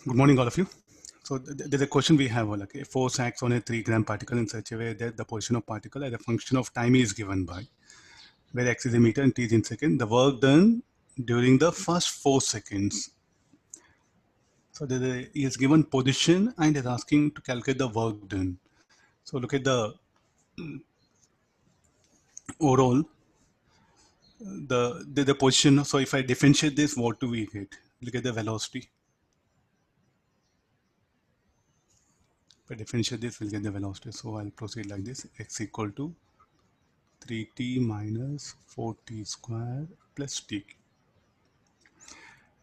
Good morning, all of you. So there's a question we have, like a force acts on a 3-gram particle in such a way that the position of particle as a function of time is given by, where x is a meter and t is in second, the work done during the first 4 seconds. So he is given position and is asking to calculate the work done. So look at the overall, the position. So if I differentiate this, what do we get? Look at the velocity. If I differentiate this, we'll get the velocity. So I'll proceed like this: x equal to 3t minus 4t square plus t.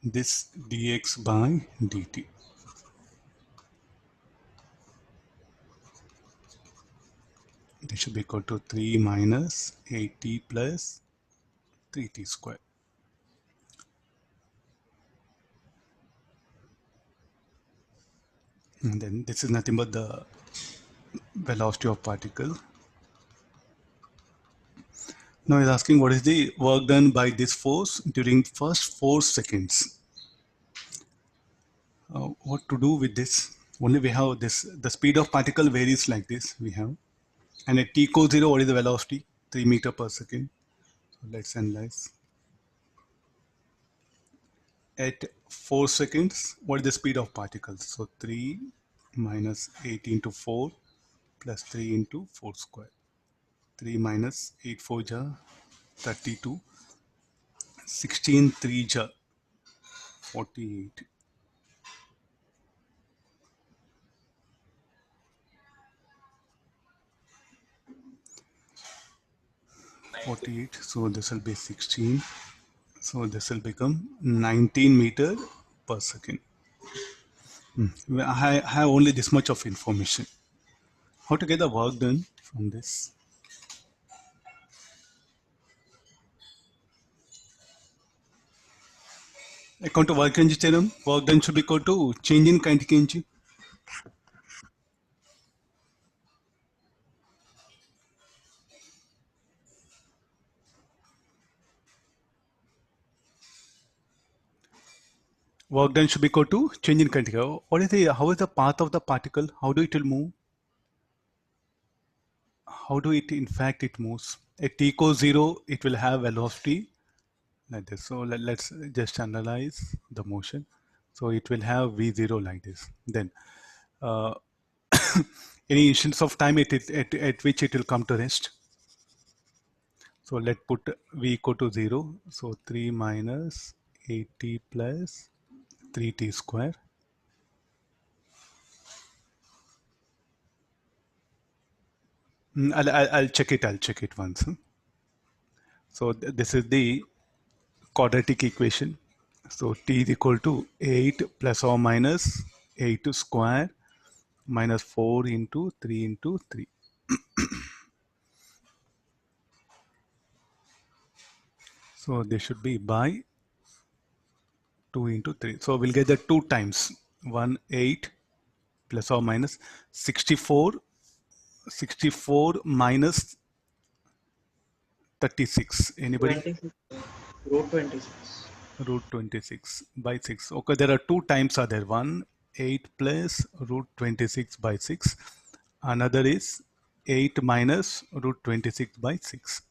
This dx by dt. This should be equal to 3 minus 8t plus 3t square. And then this is nothing but the velocity of particle. Now he's asking what is the work done by this force during first 4 seconds. What to do with this? Only we have this, the speed of particle varies like this, we have. And at t equals 0, what is the velocity? 3 meter per second. So let's analyze. At 4 seconds, what is the speed of particles? So 3 minus 8 into 4 plus 3 into 4 square. 3 minus 8 4 ja 32. 16 3 ja 48. 48. So this will be 16. So this will become 19 meter per second. I have only this much of information. How to get the work done from this? According to work energy theorem, work done should be equal to change in kinetic energy. Work done should be equal to change in kinetic. What is the, how is the path of the particle? How do it will move? How do it, in fact, it moves? At t equals 0, it will have velocity like this. So let's just analyze the motion. So it will have v0 like this. Then uh, any instance of time at which it will come to rest. So let's put v equal to 0. So 3 minus 8t plus 3t square. I'll check it. I'll check it once. So this is the quadratic equation. So t is equal to 8 plus or minus 8 square minus 4 into 3 into 3. So this should be by 2 into 3. So we'll get the 2 times 1 8 plus or minus 64 minus 36. Anybody? 26. Root 26. Root 26 by 6. Okay, there are 2 times are there. 1 8 plus root 26 by 6. Another is 8 minus root 26 by 6.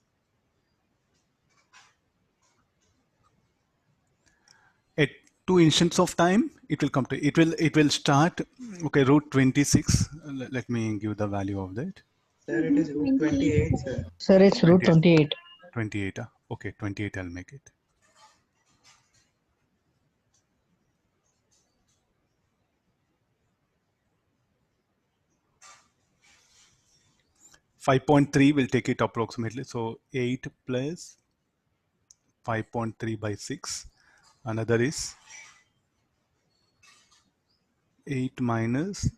At 2 instants of time, it will come to, it will start, okay, root 26. Let me give the value of that. Sir, it is root 28, sir. Sir, it's root 28. 28. Okay, 28, I'll make it. .3 will take it approximately. So 8 plus 5.3 by 6. Another is 8 minus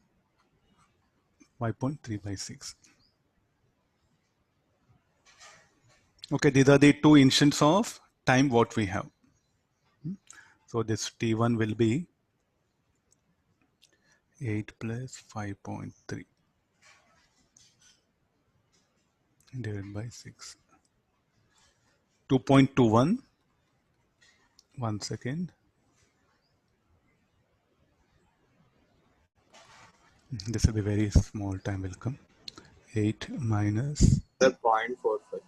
5.3 by 6. Okay, these are the 2 instants of time what we have. So this T1 will be 8 plus 5.3 divided by 6. 2.21. 1 second. This will be very small time will come. 8 minus The 0.45.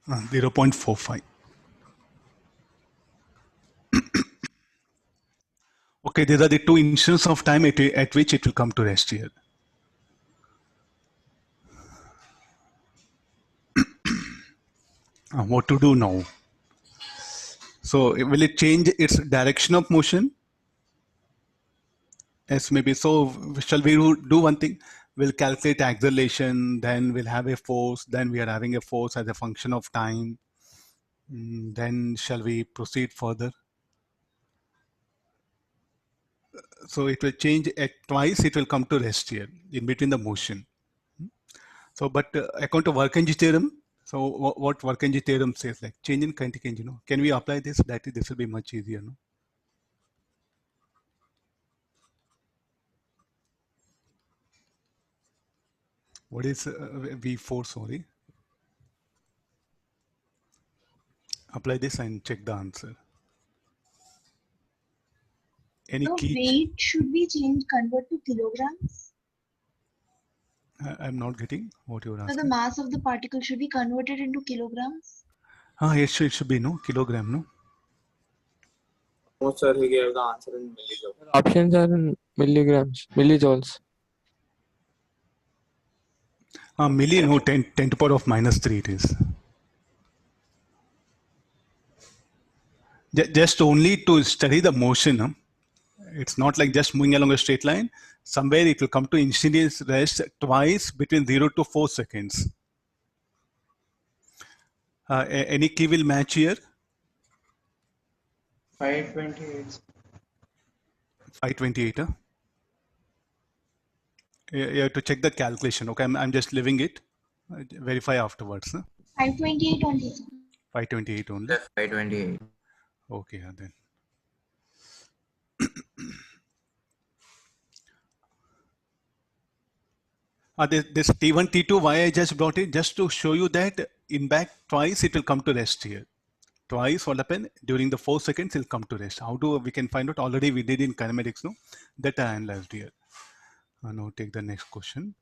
0.45. Okay, these are the two instants of time at which it will come to rest here. What to do now? So will it change its direction of motion? Yes, maybe. So shall we do one thing? We'll calculate acceleration, then we'll have a force, then we are having a force as a function of time. Then shall we proceed further? So it will change at twice, it will come to rest here in between the motion. So, but according to Work-Engine theorem, so what Work-Engine theorem says, like change in kinetic energy, can we apply this? This will be much easier, no? What is V4, sorry? Apply this and check the answer. Any The key? weight should be changed, convert to kilograms. I'm not getting what you're So asking. the mass of the particle should be converted into kilograms. Yes, it should be no kilogram, no. No, sir, he gave the answer in millijoules. Options are in milligrams, millijoules. Milli, no, 10 to power of minus 3 it is. Just only to study the motion. Huh? It's not like just moving along a straight line. Somewhere it will come to instantaneous rest twice between 0 to 4 seconds. Any key will match here? 528. 528. Huh? You have to check the calculation. Okay, I'm just leaving it. Verify afterwards. Huh? 528 only. 528 only. Yes, 528. Okay, then. This T1, T2, why I just brought it? Just to show you that in back twice it will come to rest here. Twice what happened during the 4 seconds it will come to rest. How do we can find out? Already we did in kinematics, no? That I analyzed here. Now take the next question.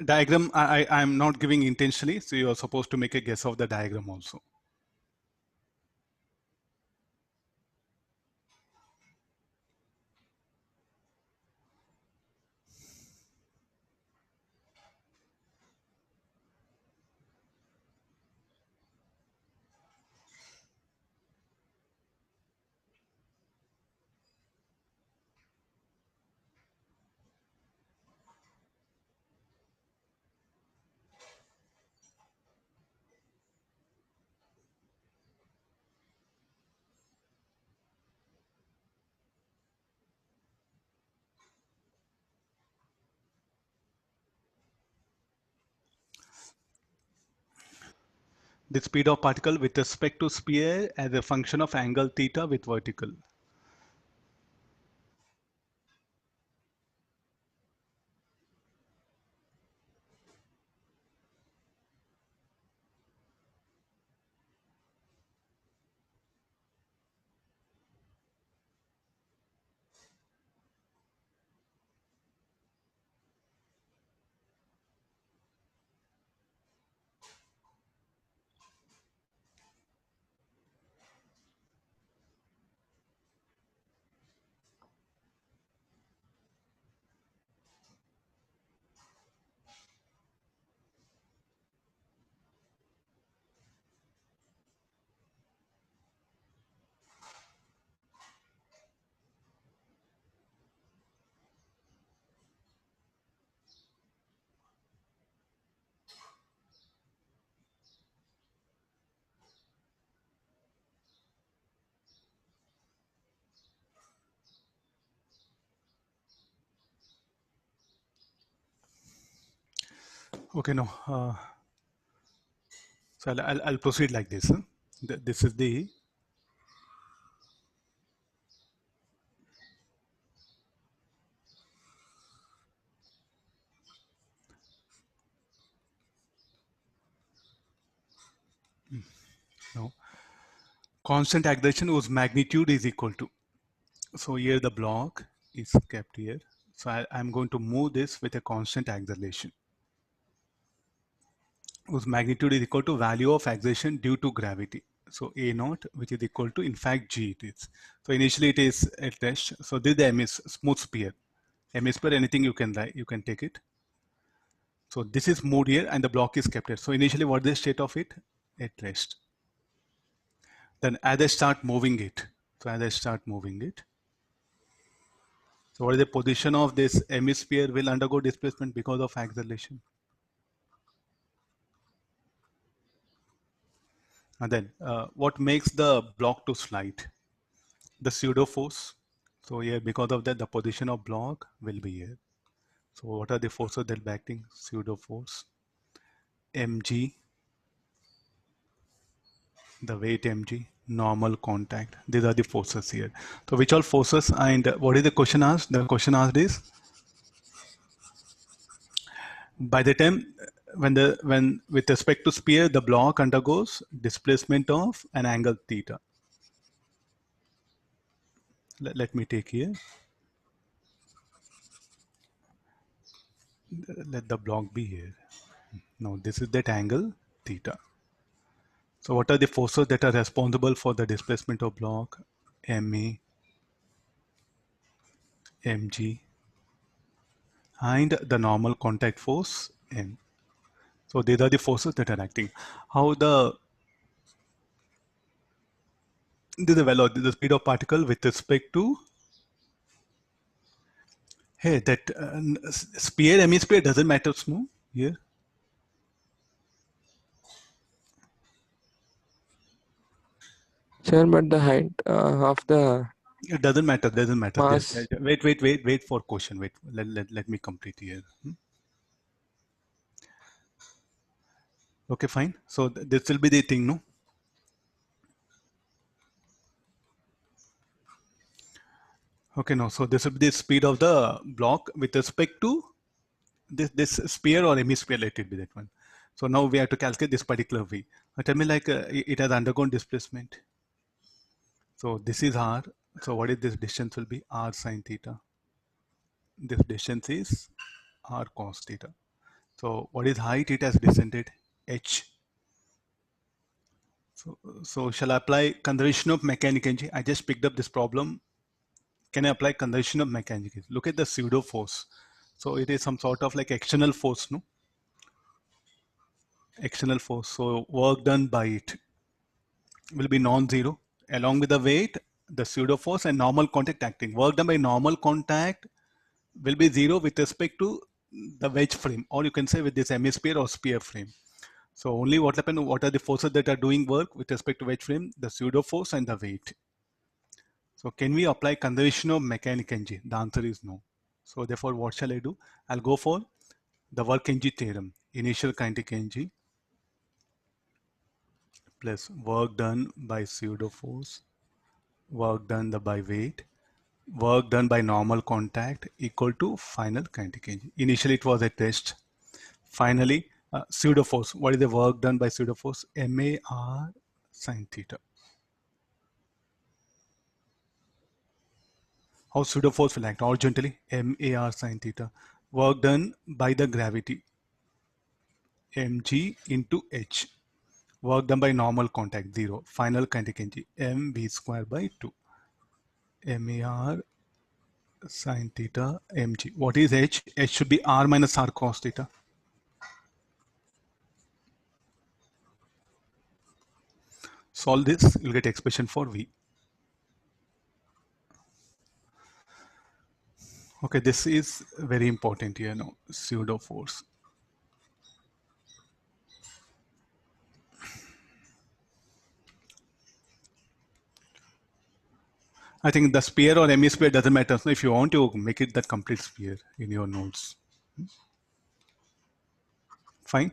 Diagram, I'm not giving intentionally, so you're supposed to make a guess of the diagram also. The speed of particle with respect to sphere as a function of angle theta with vertical. Okay, no. So I'll proceed like this. Huh? This is the no constant acceleration whose magnitude is equal to. So here the block is kept here. So I'm going to move this with a constant acceleration whose magnitude is equal to value of acceleration due to gravity. So A naught, which is equal to, in fact, G it is. So initially it is a test. So this is the MS smooth sphere. MS sphere, anything you can write, you can take it. So this is moved here and the block is kept here. So initially what is the state of it? At rest. Then as I start moving it, so as I start moving it, so what is the position of this hemisphere will undergo displacement because of acceleration. And then what makes the block to slide? The pseudo force. So here, because of that, the position of block will be here. So what are the forces that are acting? Pseudo force, mg, the weight mg, normal contact. These are the forces here. So which all forces, and what is the question asked? The question asked is, by the time when with respect to sphere, the block undergoes displacement of an angle theta. Let me take here. Let the block be here. Now this is that angle theta. So what are the forces that are responsible for the displacement of block? Ma, mg, and the normal contact force n. So these are the forces that are acting. How this is the velocity, the speed of particle with respect to, hey, that sphere, hemisphere doesn't matter, no? Here. Sir, but the height of the It doesn't matter. Doesn't matter. mass. Wait for question. Wait. Let me complete here. Okay, fine. So this will be the thing, no? Okay, no. So this will be the speed of the block with respect to this sphere or hemisphere. Let it be that one. So now we have to calculate this particular v. Tell me, like it has undergone displacement. So this is r. So what is this distance will be? R sine theta. This distance is r cos theta. So what is height? It has descended h. So shall I apply conservation of mechanical energy? I just picked up this problem. Can I apply conservation of mechanical energy? Look at the pseudo force. So it is some sort of like external force, no? External force. So work done by it will be non-zero. Along with the weight, the pseudo force and normal contact acting. Work done by normal contact will be zero with respect to the wedge frame, or you can say with this hemisphere or sphere frame. So only what happened, what are the forces that are doing work with respect to wedge frame? The pseudo force and the weight. So can we apply conservation of mechanical energy? The answer is no. So therefore, what shall I do? I'll go for the work energy theorem. Initial kinetic energy plus work done by pseudo force, work done by weight, work done by normal contact equal to final kinetic energy. Initially, it was a test. Finally, pseudo force. What is the work done by pseudo force? MAR sine theta. How pseudo force will act? Horizontally, MAR sine theta. Work done by the gravity, mg into h. Work done by normal contact, 0. Final kinetic energy, mv square by 2. MAR sine theta mg. What is h? H should be r minus r cos theta. Solve this, you'll get expression for v. Okay, this is very important here now, pseudo force. I think the sphere or hemisphere doesn't matter. So if you want to make it that complete sphere in your notes. Fine.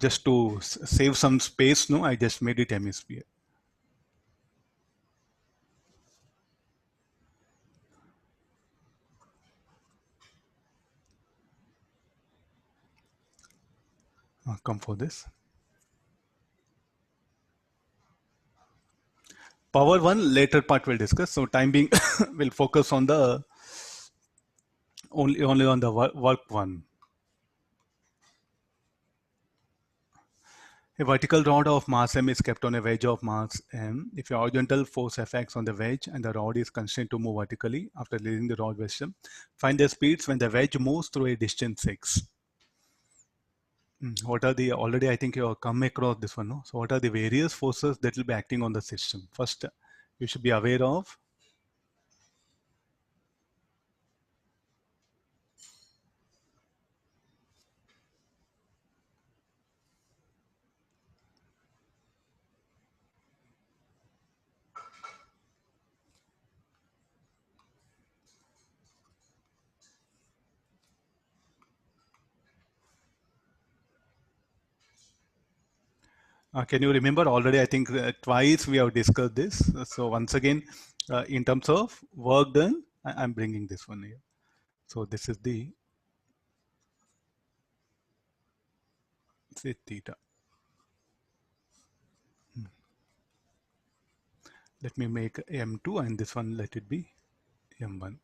Just to save some space, no, I just made it hemisphere. Come for this. Power one, later part we'll discuss. So time being, we'll focus on the only on the work one. A vertical rod of mass m is kept on a wedge of mass m. If a horizontal force effects on the wedge and the rod is constrained to move vertically after leaving the rod system, find the speeds when the wedge moves through a distance x. What are the, already I think you have come across this one, no? So what are the various forces that will be acting on the system? First, you should be aware of can you remember already? I think twice we have discussed this. So once again, in terms of work done, I'm bringing this one here. So this is the, say theta. Let me make M2 and this one let it be M1.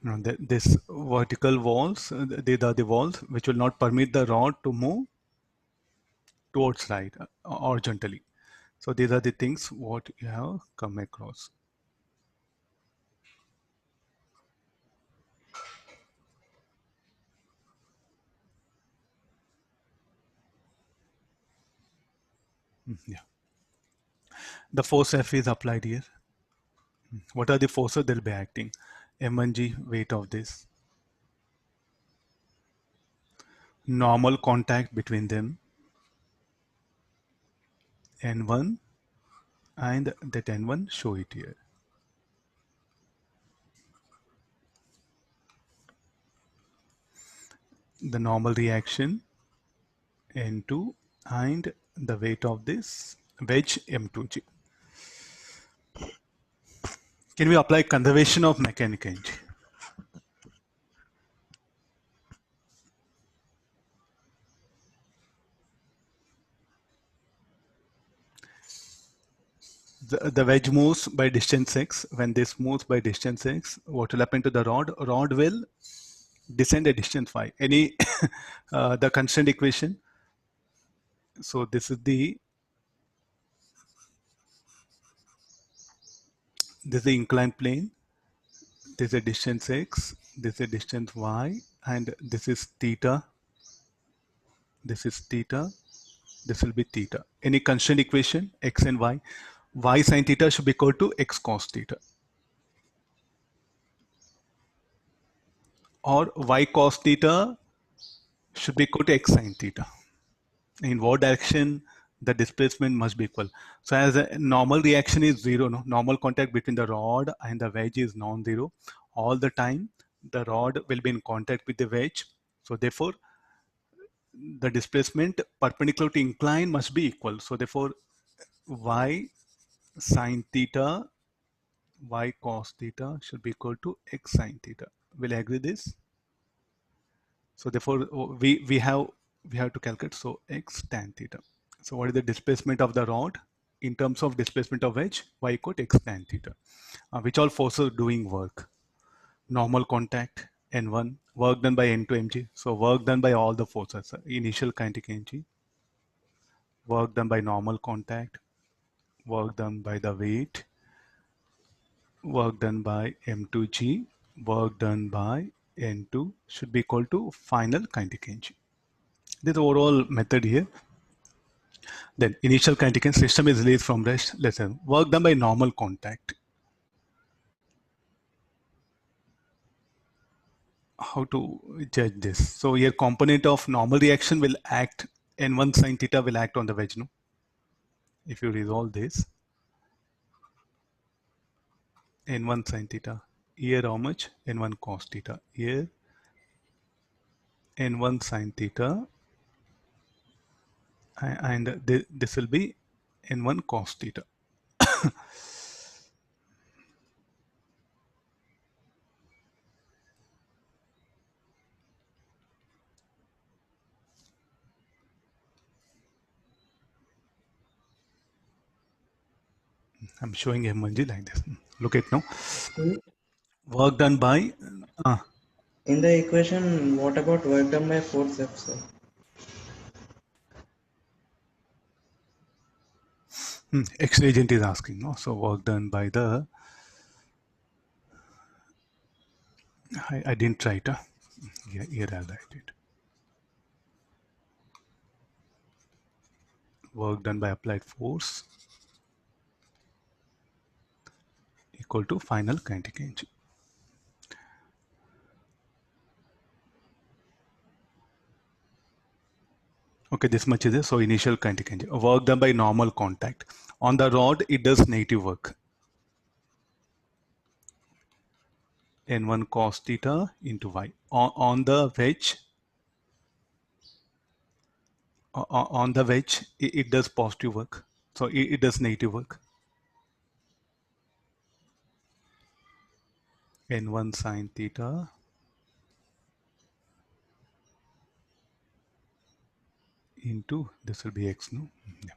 Now this vertical walls, these are the walls which will not permit the rod to move towards right horizontally. So these are the things what you have come across. Yeah. The force F is applied here. What are the forces that will be acting? M1G, weight of this. Normal contact between them. N1 and that N1, show it here. The normal reaction N2 and the weight of this wedge M2G. Can we apply conservation of mechanical energy? The wedge moves by distance x. When this moves by distance x, what will happen to the rod? Rod will descend a distance y. Any the constant equation. So this is the inclined plane. This is a distance x. This is a distance y, and this is theta. This is theta. This will be theta. Any constant equation x and y. Y sine theta should be equal to x cos theta. Or y cos theta should be equal to x sine theta. In what direction the displacement must be equal. So as a normal reaction is zero, no? Normal contact between the rod and the wedge is non-zero. All the time the rod will be in contact with the wedge. So therefore the displacement perpendicular to incline must be equal. So therefore y sine theta, y cos theta should be equal to x sine theta. Will you agree this? So therefore we have to calculate, so x tan theta. So what is the displacement of the rod in terms of displacement of wedge? Y equal to x tan theta. Which all forces doing work? Normal contact N1, work done by N2 mg. So work done by all the forces. Initial kinetic energy, work done by normal contact, work done by the weight, work done by M2G, work done by N2 should be equal to final kinetic energy. This is the overall method here. Then initial kinetic energy, system is released from rest. Let's say work done by normal contact. How to judge this? So here component of normal reaction will act, N1 sine theta will act on the wedge, no? If you resolve this, N1 sine theta, here how much? N1 cos theta. Here n1 sine theta, and this will be n1 cos theta. I'm showing M1G like this. Look at now. In Work done by in the equation, what about work done by force F, sir? X agent is asking, no? So work done by the, I didn't write, here I'll write it. Work done by applied force equal to final kinetic energy. Okay, this much is it. So initial kinetic energy. Work done by normal contact. On the rod, it does negative work. N1 cos theta into Y. On the wedge, it does positive work. So it does negative work. N1 sine theta into, this will be X, no? Yeah.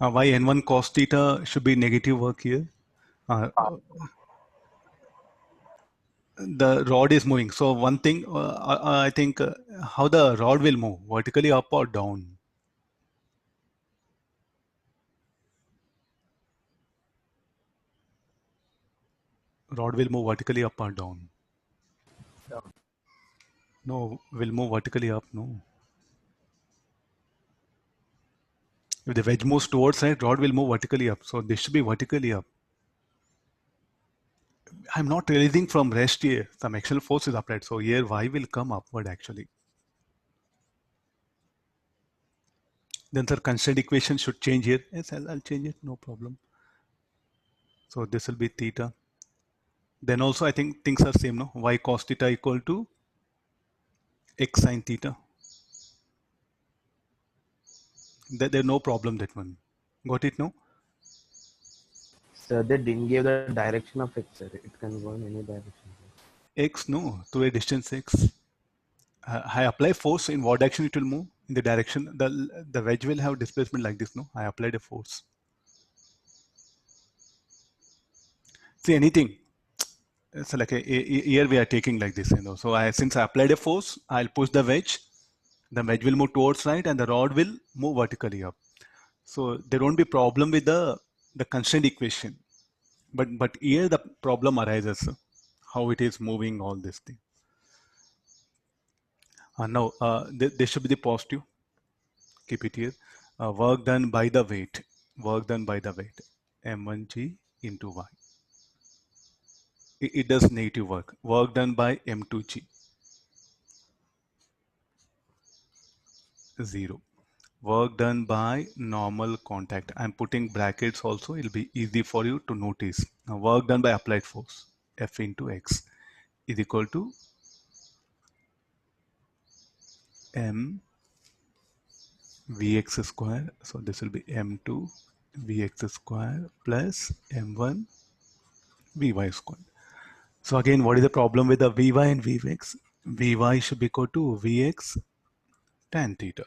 Why N1 cos theta should be negative work here? The rod is moving. So one thing, I think, how the rod will move, vertically up or down? Rod will move vertically up or down? Down. No, will move vertically up, no. If the wedge moves towards right, rod will move vertically up. So this should be vertically up. I'm not releasing from rest here. Some external force is applied. So here Y will come upward actually. Then the constraint equation should change here. Yes, I'll change it, no problem. So this will be theta. Then also I think things are same, no? Y cos theta equal to X sin theta. There's no problem, that one. Got it, no? So they didn't give the direction of X, sir. It can go in any direction. X, no, to a distance X. I apply force, in what direction it will move? In the direction, the wedge will have displacement like this, no? I applied a force. See, anything. So like here we are taking like this, you know. So since I applied a force, I'll push the wedge will move towards right and the rod will move vertically up. So there won't be problem with the constraint equation. But here the problem arises, how it is moving all this thing. Now, this should be the positive. Keep it here. Work done by the weight. Work done by the weight. M1G into Y. It does negative work. Work done by M2G. 0. Work done by normal contact. I'm putting brackets also. It'll be easy for you to notice. Now, work done by applied force. F into X is equal to M Vx square. So this will be M2 Vx square plus M1 Vy square. So again, what is the problem with the Vy and Vx? Vy should be equal to Vx tan theta.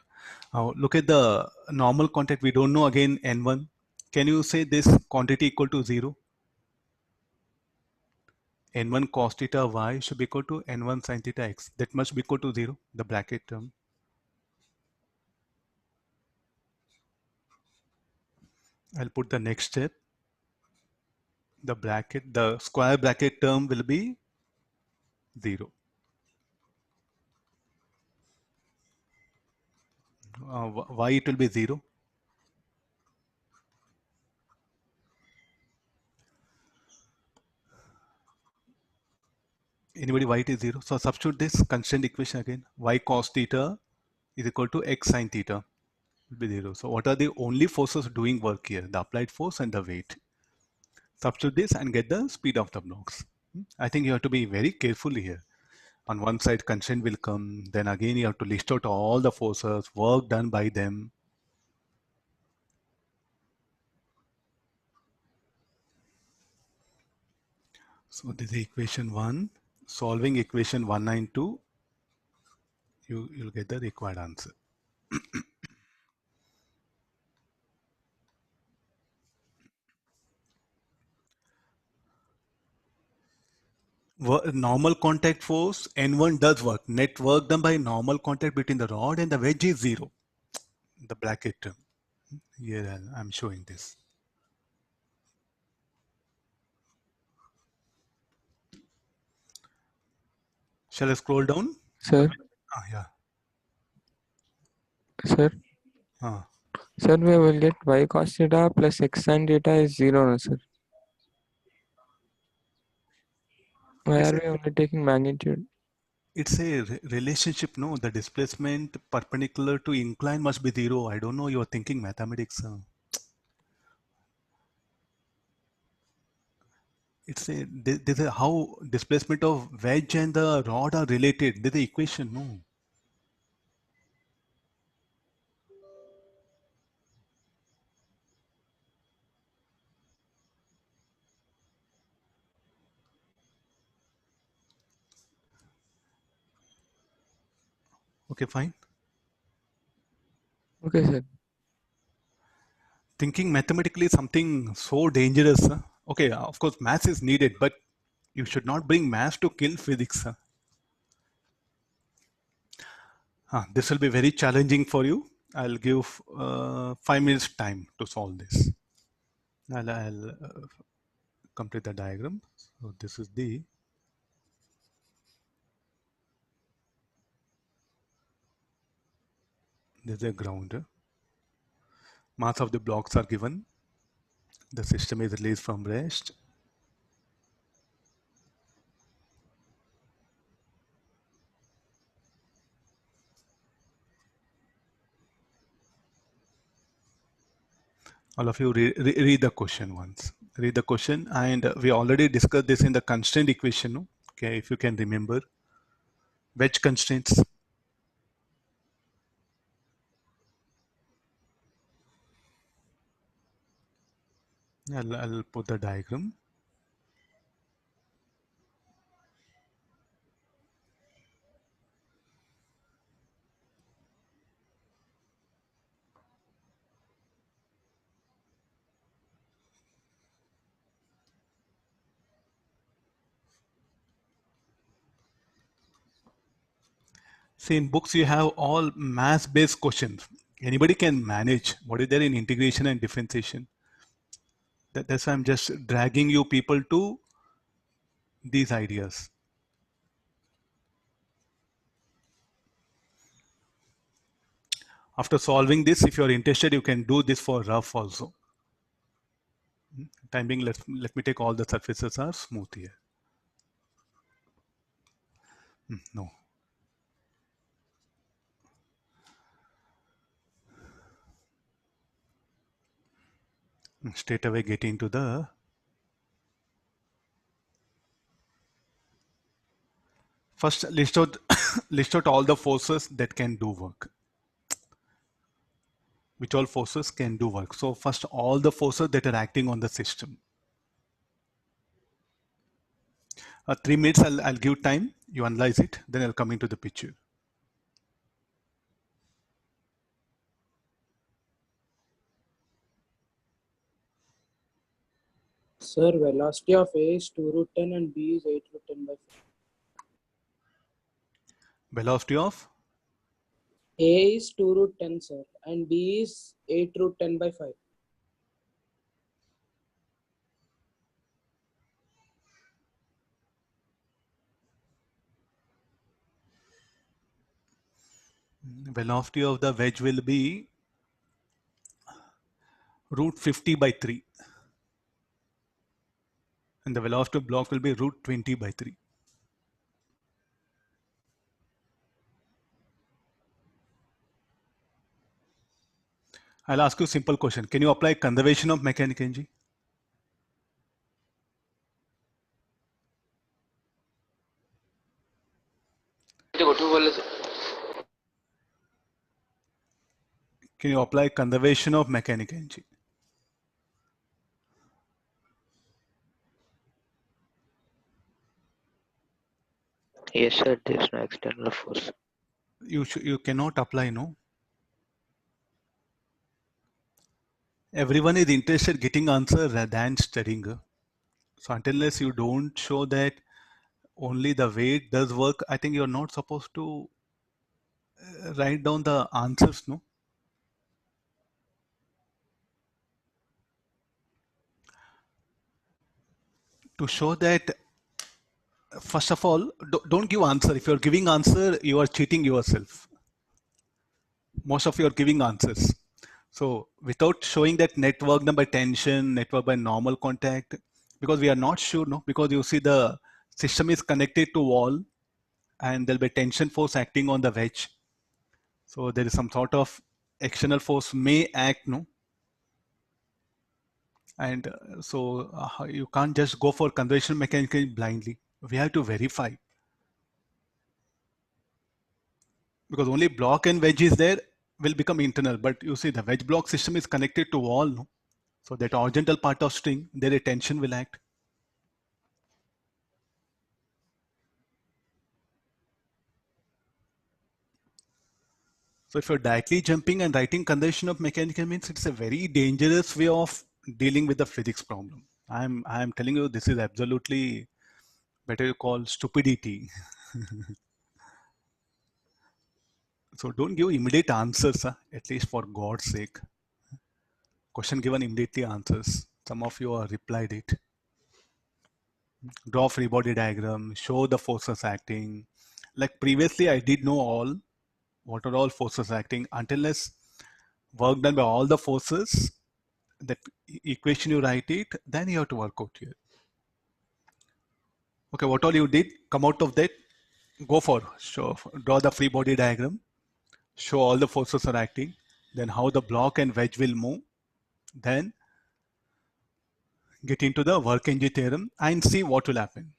Now look at the normal contact. We don't know again N1. Can you say this quantity equal to 0? N1 cos theta Y should be equal to N1 sin theta X. That must be equal to 0, the bracket term. I'll put the next step. The square bracket term will be 0. Why it will be 0? Anybody, why it is 0? So substitute this constraint equation again. Y cos theta is equal to X sin theta. Will be 0. So what are the only forces doing work here? The applied force and the weight. Substitute this and get the speed of the blocks. I think you have to be very careful here. On one side, constraint will come. Then again, you have to list out all the forces, work done by them. So this is equation 1. Solving equation 192, you'll get the required answer. Normal contact force, N1 does work. Net work done by normal contact between the rod and the wedge is 0. The bracket term. Here I'm showing this. Shall I scroll down? Sir, Yeah. sir, sir, we will get y cos theta plus x sin theta is 0, no, sir. Why It's are we only taking magnitude? It's a relationship, no? The displacement perpendicular to incline must be 0. I don't know, you're thinking mathematics. It's this is how displacement of wedge and the rod are related. There's the equation, no? Okay, fine. Okay, sir. Thinking mathematically is something so dangerous. Okay, of course, maths is needed, but you should not bring maths to kill physics. This will be very challenging for you. I'll give 5 minutes time to solve this. I'll complete the diagram. So this is a ground. Mass of the blocks are given. The system is released from rest. All of you read the question once. Read the question, and we already discussed this in the constraint equation. No? Okay, if you can remember. Wedge constraints. I'll put the diagram. See, in books you have all mass-based questions. Anybody can manage. What is there in integration and differentiation? That's why I'm just dragging you people to these ideas. After solving this, if you're interested, you can do this for rough also. Time being, let me take all the surfaces are smooth here. No. Straight away get into the first list out list out all the forces that can do work. Which all forces can do work. So first all the forces that are acting on the system. 3 minutes I'll give time, you analyze it, then I'll come into the picture. Sir, velocity of A is 2 root 10 and B is 8 root 10 by 5. Velocity of A is 2 root 10, sir, and B is 8 root 10 by 5. velocity of the wedge will be root 50 by 3. And the velocity of block will be root 20 by 3. I'll ask you a simple question. Can you apply conservation of mechanical energy? Can you apply conservation of mechanical energy? Yes, sir. There's no external force. You cannot apply, no? Everyone is interested getting answer rather than studying. So unless you don't show that only the weight does work, I think you're not supposed to write down the answers, no? To show that, first of all, don't give answer. If you're giving answer, you are cheating yourself. Most of you are giving answers. So without showing that network done by tension, network by normal contact, because we are not sure, no? Because you see the system is connected to wall and there'll be tension force acting on the wedge. So there is some sort of external force may act, no? And you can't just go for conservation mechanical blindly. We have to verify. Because only block and wedge is there will become internal, but you see the wedge block system is connected to wall, no? So that horizontal part of string, there a tension will act. So if you're directly jumping and writing conservation of mechanical means it's a very dangerous way of dealing with the physics problem. I'm telling you, this is absolutely better you call stupidity. So don't give immediate answers, at least for God's sake. Question given immediately answers. Some of you have replied it. Draw free body diagram, show the forces acting. Like previously, I did know all what are all forces acting until less work done by all the forces. That equation you write it, then you have to work out here. Okay, what all you did, come out of that, go for show, draw the free body diagram, show all the forces are acting, then how the block and wedge will move, then get into the work energy theorem and see what will happen.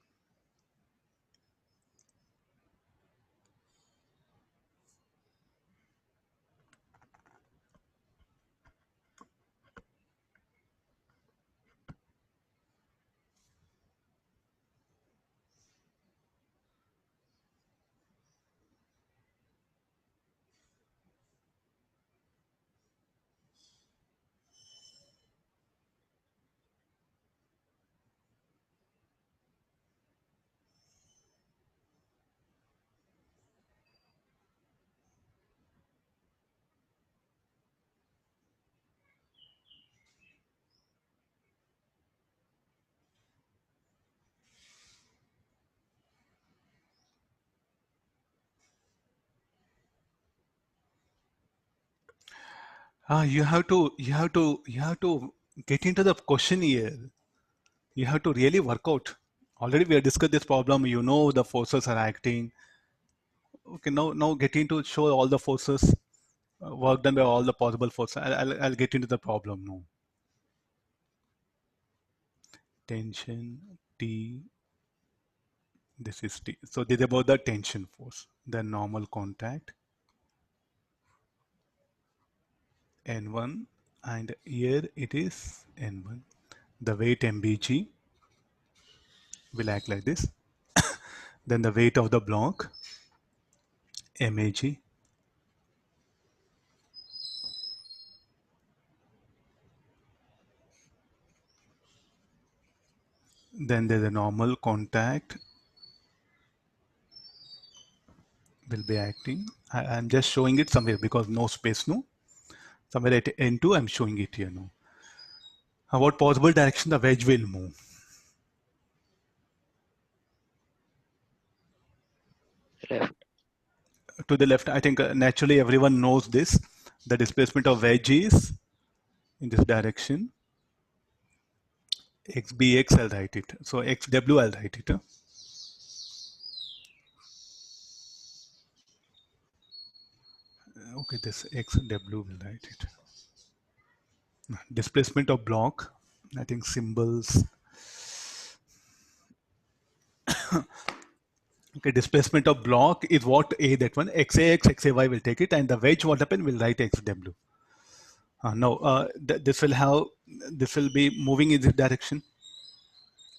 You have to get into the question here. You have to really work out. Already we have discussed this problem. You know the forces are acting. Okay, now get into show all the forces, work done by all the possible forces. I'll get into the problem now. Tension T. This is T. So this is about the tension force. The normal contact N1, and here it is N1. The weight MBG will act like this. Then the weight of the block MAG. Then there's a normal contact will be acting. I'm just showing it somewhere because no space, no. Somewhere at N2, I'm showing it here now. What possible direction the wedge will move? Left. To the left. I think naturally everyone knows this. The displacement of wedge is in this direction. XBX, I'll write it. So XW, I'll write it. Okay, this XW will write it. Displacement of block, I think symbols. Okay, Okay, displacement of block is what A, that one, XAX, XAY will take it, and the wedge, what happen, will write XW. Now, this will be moving in this direction.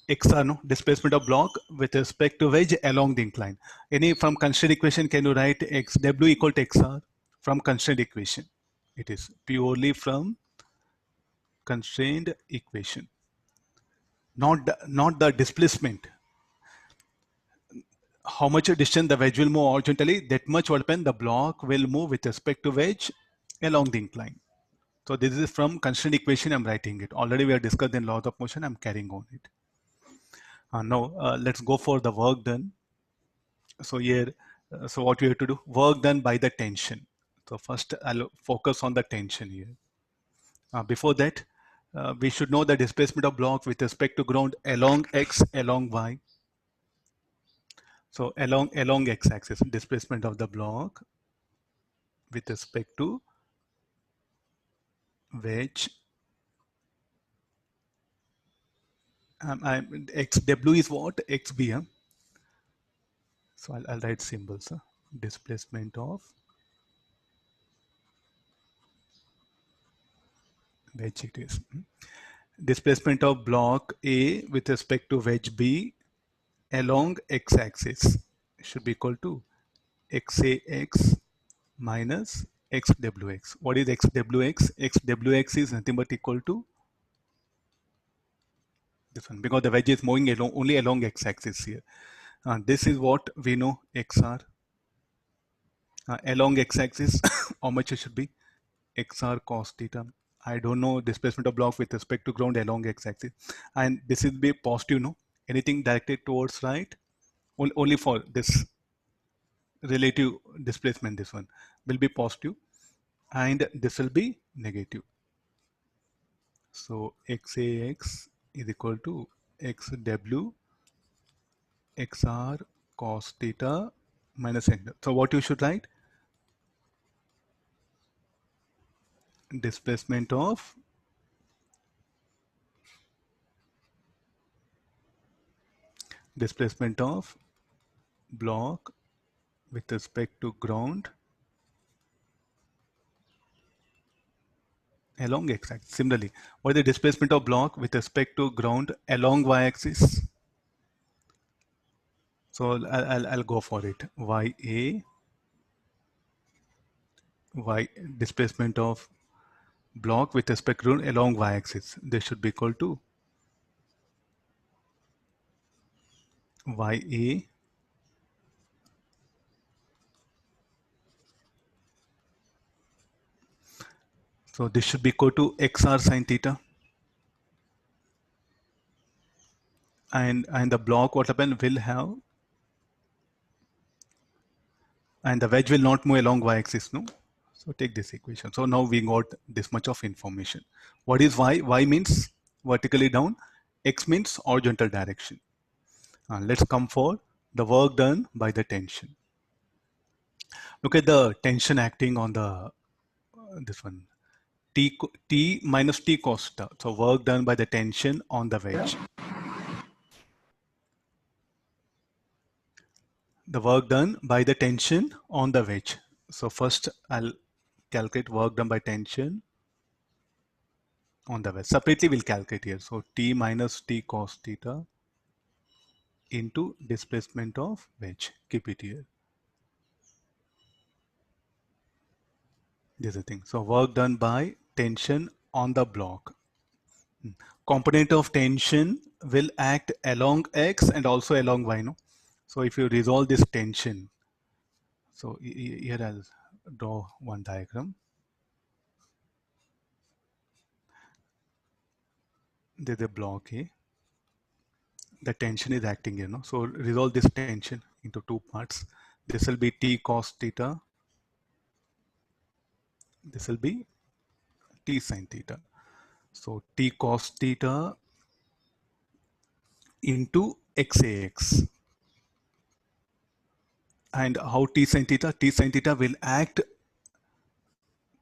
XR, no, displacement of block with respect to wedge along the incline. Any from constraint equation, can you write XW equal to XR from constraint equation? It is purely from constrained equation, not the displacement. How much distance the wedge will move horizontally, that much what happen, the block will move with respect to wedge along the incline. So this is from constraint equation, I'm writing it. Already we have discussed in laws of motion, I'm carrying on it. Now let's go for the work done. So here, so what we have to do, work done by the tension. So first I'll focus on the tension here. Before that, we should know the displacement of block with respect to ground along X, along Y. So along X-axis, displacement of the block with respect to wedge. XW is what? XB. Huh? So I'll write symbols. Huh? Displacement of wedge it is. Displacement of block A with respect to wedge B along X-axis should be equal to XAX minus XWX. What is XWX? XWX is nothing but equal to this one, because the wedge is moving along, only along X-axis here. This is what we know, XR. Along X-axis, how much it should be? XR cos theta. I don't know displacement of block with respect to ground along X-axis. And this will be positive, no? Anything directed towards right, only for this relative displacement, this one will be positive, and this will be negative. So XAX is equal to XW XR cos theta minus N. So what you should write? Displacement of block with respect to ground along x-axis. Similarly, what is the displacement of block with respect to ground along y-axis? So I'll go for it. YA, y displacement of block with respect to ground along y-axis. This should be equal to YA so this should be equal to XR sin theta. And the block what happen will have, and the wedge will not move along y-axis, no? So take this equation. So now we got this much of information. What is y? Y means vertically down. X means horizontal direction. Let's come for the work done by the tension. Look at the tension acting on the this one. T minus T cos theta. So work done by the tension on the wedge. The work done by the tension on the wedge. So first I'll calculate work done by tension on the wedge. Separately we'll calculate here. So T minus T cos theta into displacement of wedge. Keep it here. This is the thing. So work done by tension on the block. Component of tension will act along X and also along Y. No? So if you resolve this tension, so here I'll draw one diagram. There's a block A. The tension is acting here. No? So resolve this tension into two parts. This will be T cos theta. This will be T sin theta. So T cos theta into XAX. And how T sin theta? T sin theta will act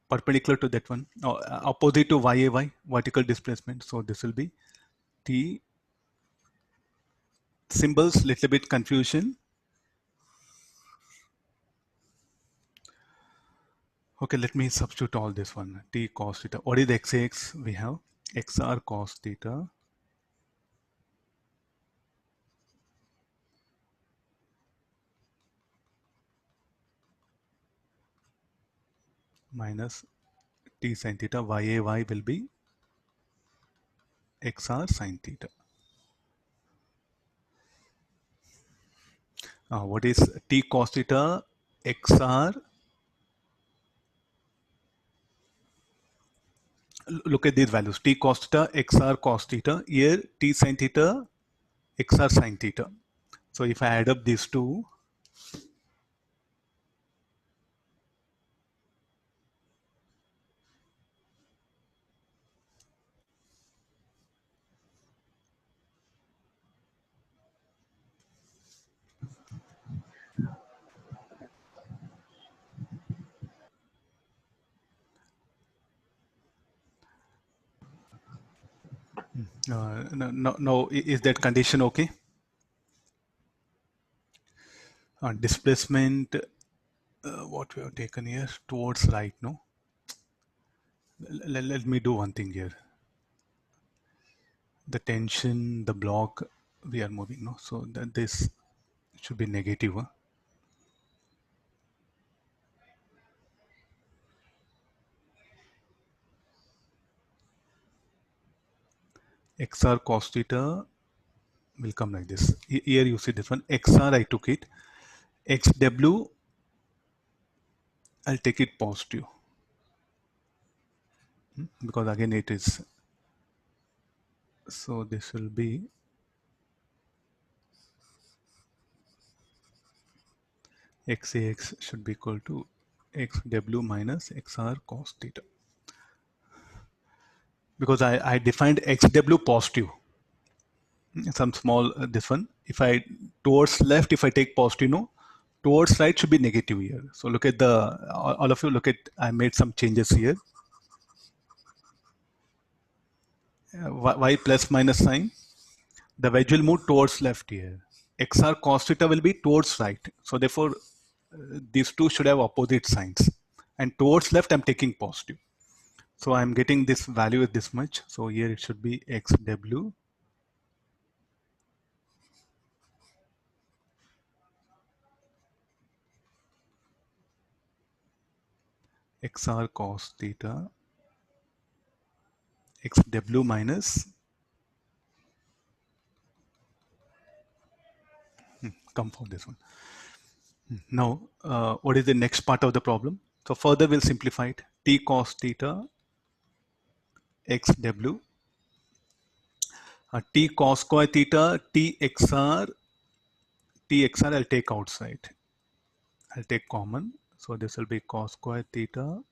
perpendicular to that one, opposite to YAY, vertical displacement. So this will be T, symbols little bit confusion. Okay, let me substitute all this one. T cos theta. What is the x? We have xr cos theta minus t sin theta. Y will be xr sin theta. What is t cos theta? xr. Look at these values. T cos theta, xr cos theta. Here t sin theta, xr sin theta. So if I add up these two, no, is that condition okay? Displacement, what we have taken here towards right, no? Let me do one thing here. The tension, the block, we are moving, no? So that this should be negative. Huh? XR cos theta will come like this. Here you see this one. XR I took it. XW I'll take it positive. Because again it is, so this will be XAX should be equal to XW minus XR cos theta. Because I defined XW positive. Some small this one. If I towards left, if I take positive, no, towards right should be negative here. So look at the, all of you look at, I made some changes here. Y plus minus sign, the wedge will move towards left here. XR cos theta will be towards right. So therefore, these two should have opposite signs. And towards left, I'm taking positive. So I'm getting this value is this much. So here it should be XW XR cos theta XW minus, come for this one. Now, what is the next part of the problem? So further we'll simplify it. T cos theta XW, T cos square theta, TXR I'll take outside. I'll take common. So this will be cos square theta.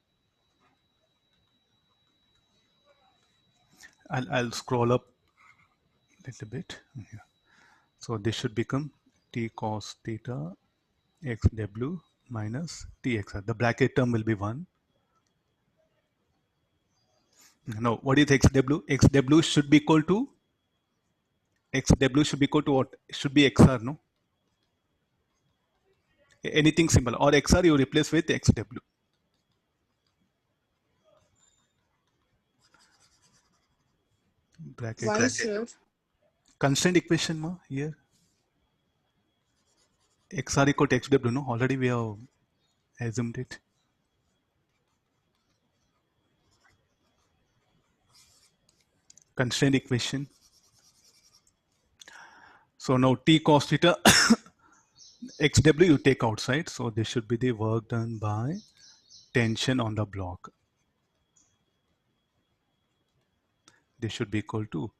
I'll scroll up a little bit. Yeah. So this should become T cos theta XW minus TXR. The bracket term will be 1. Now, what is XW? XW should be equal to what? It should be XR, no? Anything simple. Or XR you replace with XW. Bracket. Why, sir? Constant equation ma here. XR equal to XW, no? Already we have assumed it. Constraint equation. So now T cos theta XW you take outside. So this should be the work done by tension on the block. This should be equal to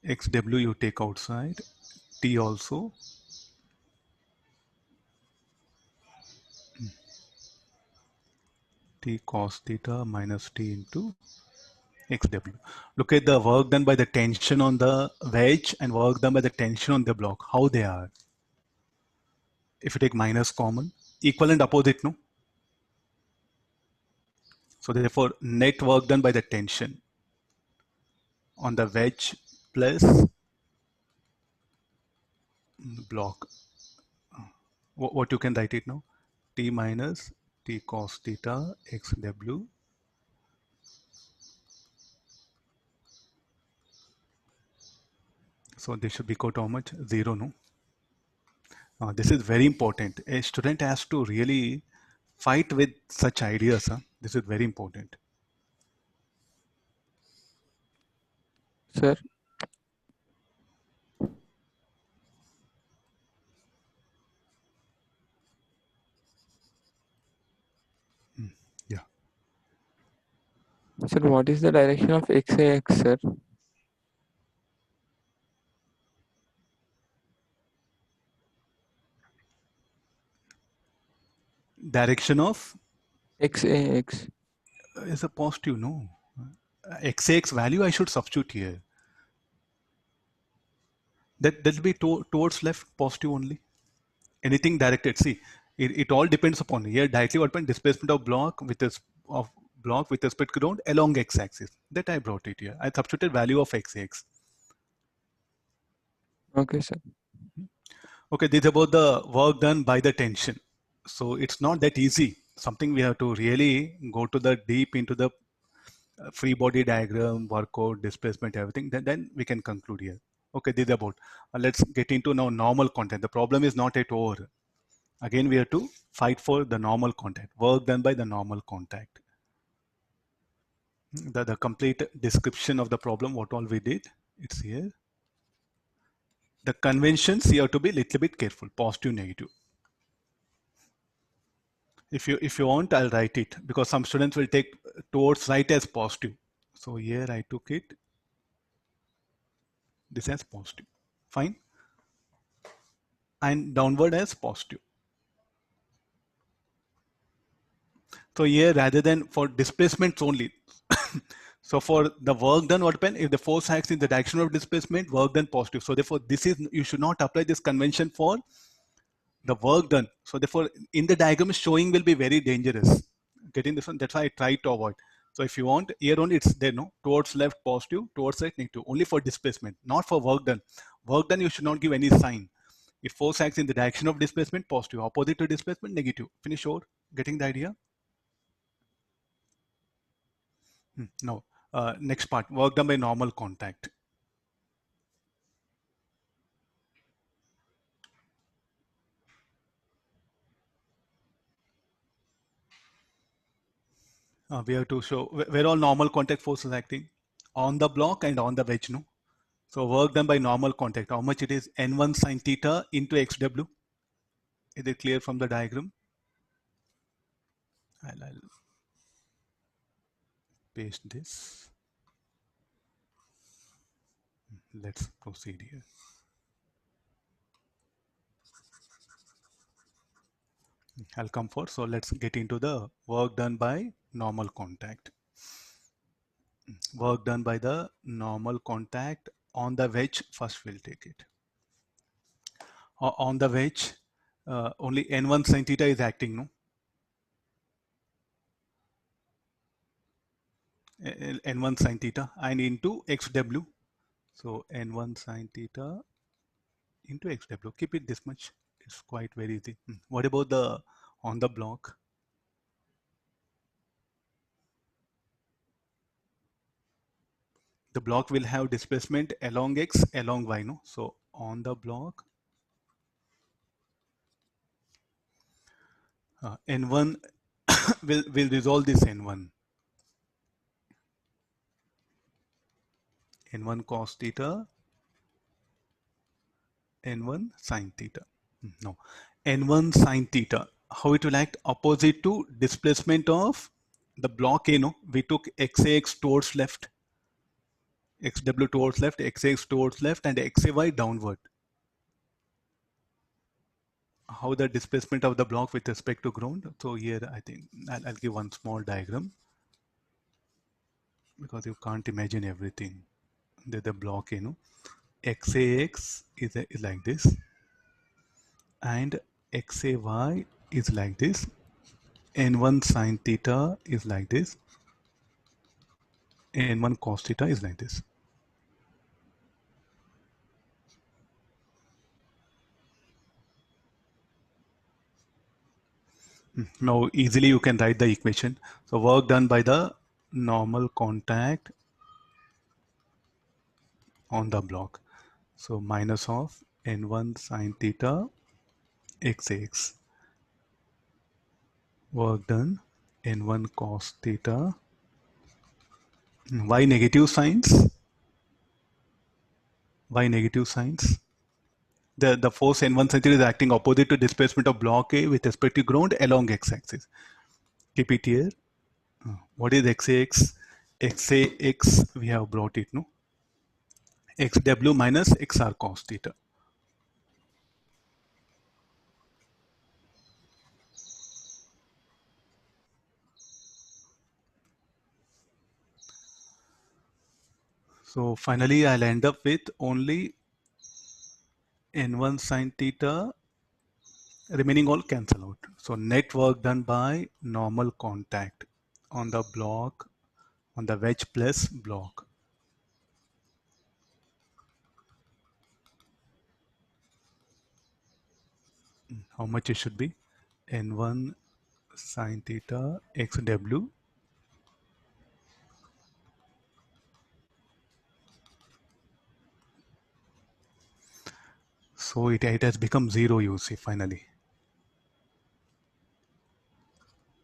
XW you take outside, T also. T cos theta minus T into XW. Look at the work done by the tension on the wedge and work done by the tension on the block, how they are. If you take minus common, equal and opposite, no? So therefore, net work done by the tension on the wedge plus block. What you can write it now? T minus t cos theta xw. So this should be equal to how much? 0, no? This is very important. A student has to really fight with such ideas. Huh? This is very important. Sir, Yeah. sir, what is the direction of x-axis, sir? Direction of X-axis. is a positive, no? X value I should substitute here. That will be towards left, positive only. Anything directed. See, it all depends upon here directly what point displacement of block with this of block with respect to ground along x-axis. That I brought it here. I substituted value of x. Okay, sir. Okay, this is about the work done by the tension. So it's not that easy. Something we have to really go to the deep into the free body diagram, workout, displacement, everything. Then we can conclude here. Okay, this is about. Let's get into now normal content. The problem is not at over. Again, we have to fight for the normal contact, work done by the normal contact. The complete description of the problem, what all we did, it's here. The conventions you have to be a little bit careful, positive, negative. If you want, I'll write it because some students will take towards right as positive. So here I took it, this as positive, fine, and downward as positive. So here rather than for displacements only. So for the work done, what happens if the force acts in the direction of displacement, work done positive. So therefore, this is you should not apply this convention for the work done. So therefore, in the diagram showing will be very dangerous. Getting this one, that's why I try to avoid. So if you want, here only it's there, no, towards left positive, towards right negative, only for displacement, not for work done. Work done, you should not give any sign. If force acts in the direction of displacement, positive, opposite to displacement, negative. Finish over. Getting the idea? No. Next part, work done by normal contact. We have to show where all normal contact force is acting on the block and on the wedge, no? So work done by normal contact, how much it is N1 sine theta into XW. Is it clear from the diagram? I'll paste this. Let's proceed here. I'll come for, so let's get into the work done by normal contact. Work done by the normal contact on the wedge, first we'll take it. On the wedge, only N1 sin theta is acting, no? N1 sin theta and into XW. So N1 sin theta into XW. Keep it this much. It's quite very easy. What about the on the block? The block will have displacement along X, along Y, no? So on the block, N1 will resolve this N1. N1 cos theta, N1 sin theta. No, N1 sin theta. How it will act opposite to displacement of the block A, no? We took XAX towards left, XW towards left, XAX towards left, and XAY downward. How the displacement of the block with respect to ground. So here I think I'll give one small diagram because you can't imagine everything. The block, you know, XAX is like this and XAY is like this. N1 sin theta is like this. N1 cos theta is like this. Now easily you can write the equation. So work done by the normal contact on the block. So minus of n1 sine theta xx. Work done n1 cos theta. Why negative signs? Why negative signs? The force n1 sine theta is acting opposite to displacement of block A with respect to ground along x-axis. Keep it here. What is xax? Xax we have brought it, no? Xw minus xr cos theta. So finally I'll end up with only n1 sine theta, remaining all cancel out. So net work done by normal contact on the block, on the wedge plus block. How much it should be? N1 sine theta xw. So it has become 0, you see, finally.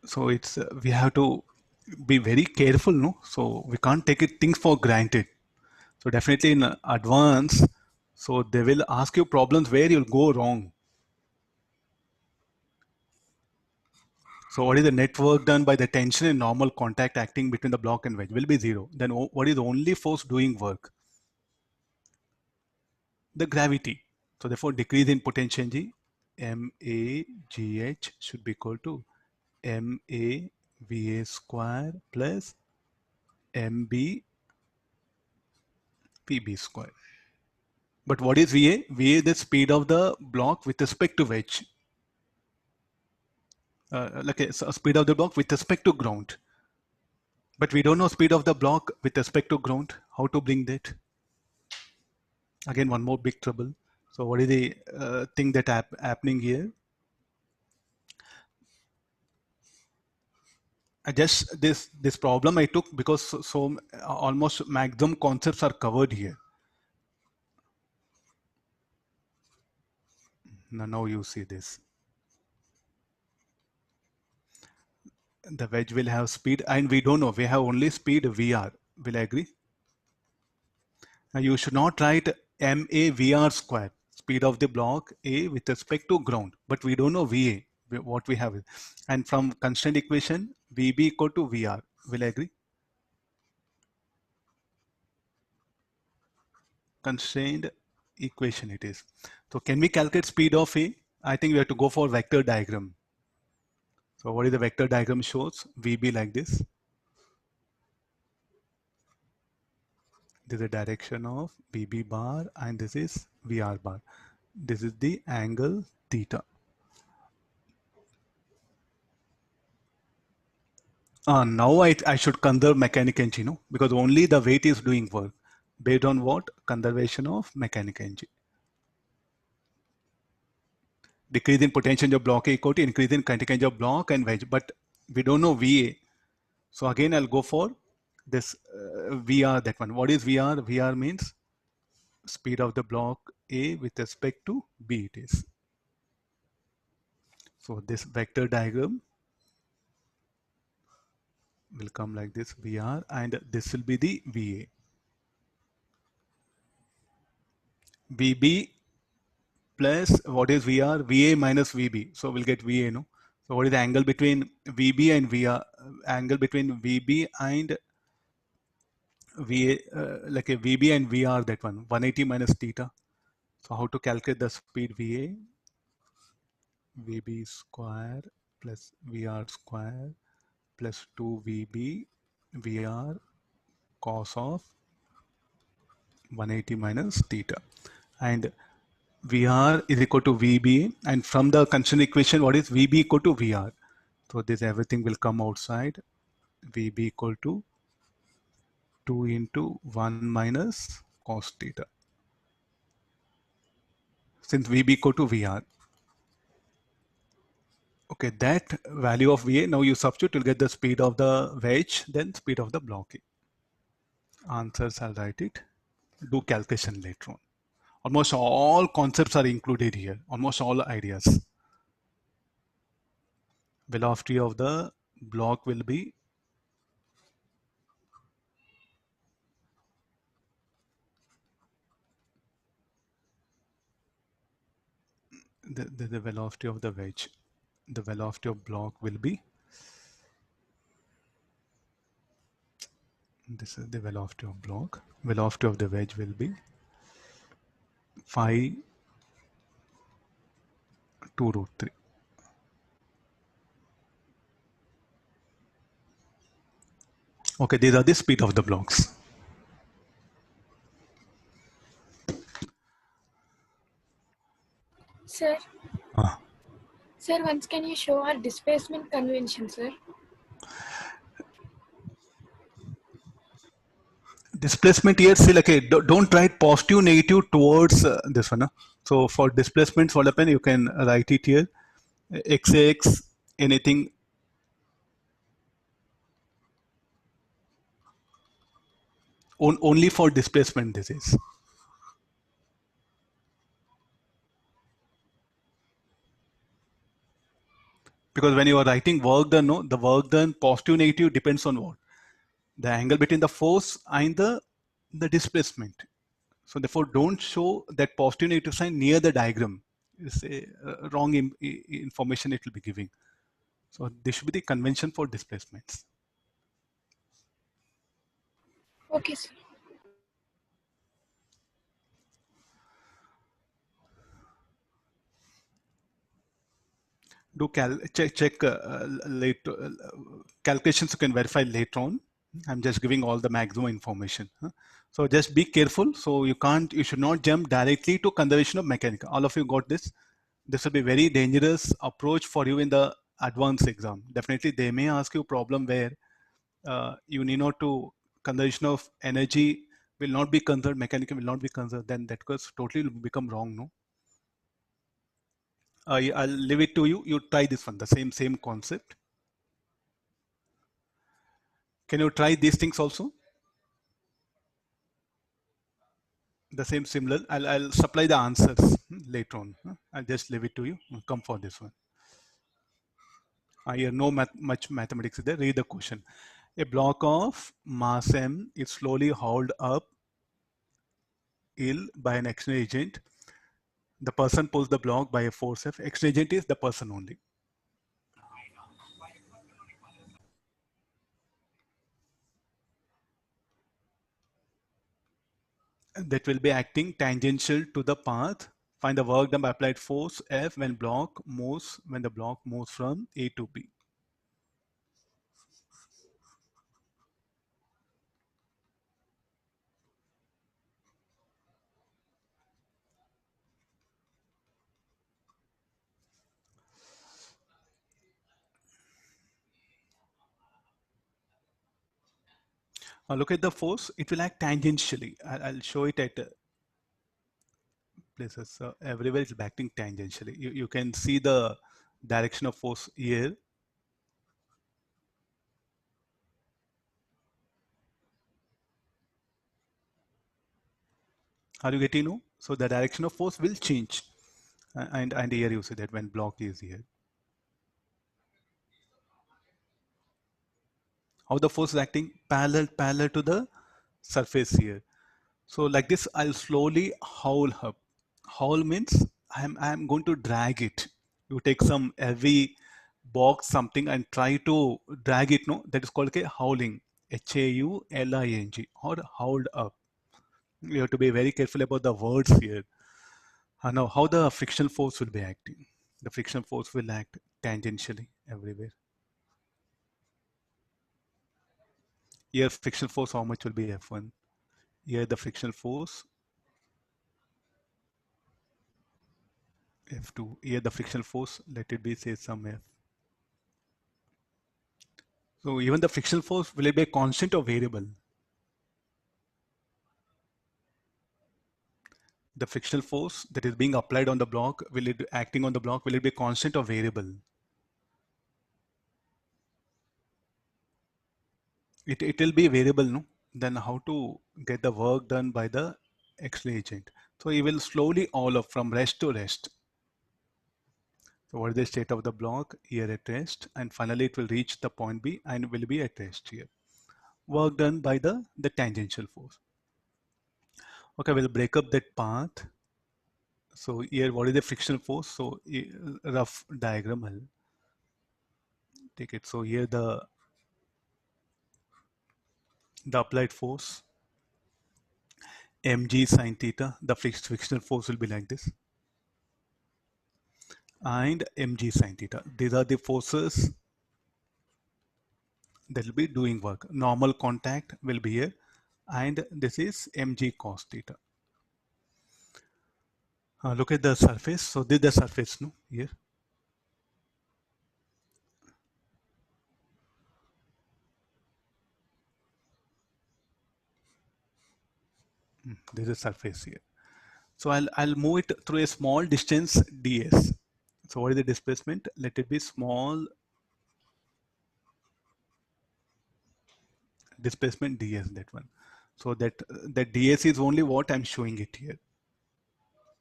So it's we have to be very careful, no? So we can't take things for granted. So definitely in advance, so they will ask you problems where you'll go wrong. So what is the net work done by the tension and normal contact acting between the block and wedge? Will be 0. Then what is the only force doing work? The gravity. So therefore decrease in potential energy, MAGH should be equal to MAVA square plus MB PB square. But what is VA? VA is the speed of the block with respect to wedge. So speed of the block with respect to ground. But we don't know speed of the block with respect to ground. How to bring that? Again, one more big trouble. So what is the thing that happening here? I just this problem I took because so almost maximum concepts are covered here. Now you see this. The wedge will have speed and we don't know. We have only speed VR. Will I agree? Now you should not write MAVR square, speed of the block A with respect to ground, but we don't know VA, what we have. And from constraint equation, VB equal to VR. Will I agree? Constrained equation it is. So can we calculate speed of A? I think we have to go for vector diagram. So what is the vector diagram shows? VB like this. This is the direction of VB bar and this is VR bar. This is the angle theta. Now I should conserve mechanical energy, no? Because only the weight is doing work. Based on what? Conservation of mechanical energy. Decrease in potential of block A equal to increase in kinetic energy of block and wedge. But we don't know VA. So again, I'll go for this VR, that one. What is VR? VR means speed of the block A with respect to B it is. So this vector diagram will come like this VR and this will be the VA. VB plus what is VR? VA minus VB. So we'll get VA, no? So what is the angle between VB and VR? Angle between VB and VA, like a VB and VR, that one, 180 minus theta. So how to calculate the speed VA? VB square plus VR square plus 2VB VR cos of 180 minus theta. And VR is equal to VB, and from the constraint equation, what is VB equal to VR? So this everything will come outside. VB equal to 2 into 1 minus cos theta. Since VB equal to VR. Okay, that value of VA, now you substitute, you'll get the speed of the wedge, then speed of the block. Answers, I'll write it. Do calculation later on. Almost all concepts are included here, almost all ideas. Velocity of the block will be the velocity of the wedge. The velocity of block will be, this is the velocity of block. Velocity of the wedge will be phi 2 root 3. Okay, these are the speed of the blocks. Sir, Ah. sir, once can you show our displacement convention, sir? Displacement here, see, okay, don't write positive, negative towards this one. So for displacements, what happen? You can write it here, x, anything. Only for displacement this is. Because when you are writing work done, no, the work done positive, negative depends on what? The angle between the force and the displacement. So therefore, don't show that positive negative sign near the diagram. It's a wrong information it will be giving. So this should be the convention for displacements. Okay, sir. Do check later calculations you can verify later on. I'm just giving all the maximum information. So just be careful. So you should not jump directly to conservation of mechanical. All of you got this. This will be very dangerous approach for you in the advanced exam. Definitely they may ask you a problem where you need not to conservation of energy will not be conserved, mechanical will not be conserved, then that course totally will become wrong, no? I'll leave it to you. You try this one, the same concept. Can you try these things also? The same similar. I'll supply the answers later on. I'll just leave it to you. Come for this one. Here no much mathematics there. Read the question. A block of mass m is slowly hauled up hill by an external agent. The person pulls the block by a force F. External agent is the person only. That will be acting tangential to the path. Find the work done by applied force F when the block moves from A to B. Now look at the force. It will act tangentially. I'll show it at places. Everywhere it's acting tangentially. You can see the direction of force here. Are you getting no? So the direction of force will change. And here you see that when block is here. How the force is acting parallel to the surface here. So like this, I'll slowly haul up. Haul means I'm going to drag it. You take some heavy box something and try to drag it. No, that is called a hauling. HAULING or hauled up. You have to be very careful about the words here. Now, how the frictional force will be acting? The frictional force will act tangentially everywhere. Here, frictional force, how much will be F1? Here, the frictional force F2. Here, the frictional force, let it be say some F. So even the frictional force, will it be a constant or variable? The frictional force that is being applied on the block, will it be acting on the block, will it be constant or variable? it will be variable, no? Then how to get the work done by the X-ray agent? So it will slowly all up from rest to rest. So what is the state of the block? Here at rest, and finally it will reach the point B and will be at rest here. Work done by the tangential force. Okay, we'll break up that path. So here, what is the frictional force? So rough diagram, I'll take it. So here the applied force, mg sine theta, the frictional force will be like this, and mg sine theta. These are the forces that will be doing work. Normal contact will be here, and this is mg cos theta. Look at the surface. So this is the surface, no? Here. This is surface here. So I'll move it through a small distance ds. So what is the displacement? Let it be small displacement ds, that one. So that ds is only what I'm showing it here.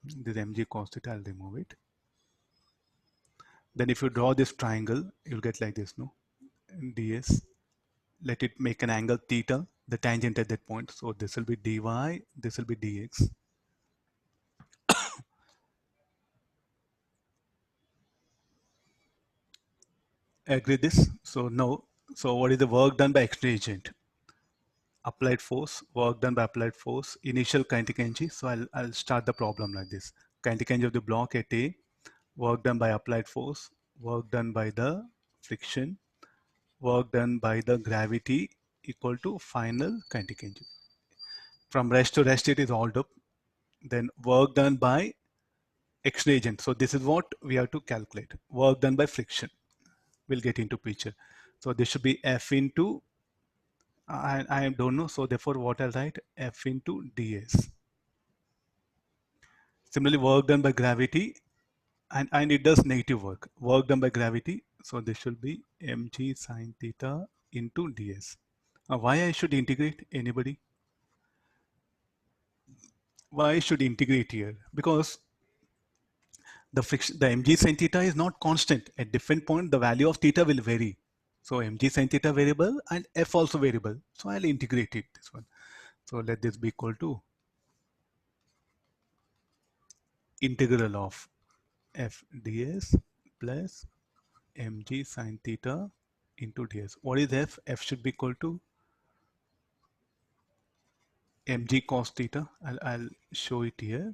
This mg cos theta, I'll remove it. Then if you draw this triangle, you'll get like this, no? ds. Let it make an angle theta, the tangent at that point. So this will be dy, this will be dx. Agree this? So no. So what is the work done by X-ray agent? Applied force, work done by applied force, initial kinetic energy. So I'll start the problem like this. Kinetic energy of the block at A, work done by applied force, work done by the friction, work done by the gravity equal to final kinetic energy. From rest to rest, it is all up. Then work done by X-ray agent. So this is what we have to calculate. Work done by friction. We'll get into picture. So this should be F into, I don't know. So therefore what I'll write, F into ds. Similarly, work done by gravity, and it does negative work. Work done by gravity. So this should be mg sine theta into ds. Why I should integrate? Anybody? Why I should integrate here? Because the mg sine theta is not constant. At different point, the value of theta will vary. So mg sine theta variable and f also variable. So I'll integrate it, this one. So let this be equal to integral of f ds plus mg sine theta into ds. What is f? F should be equal to mg cos theta. I'll show it here.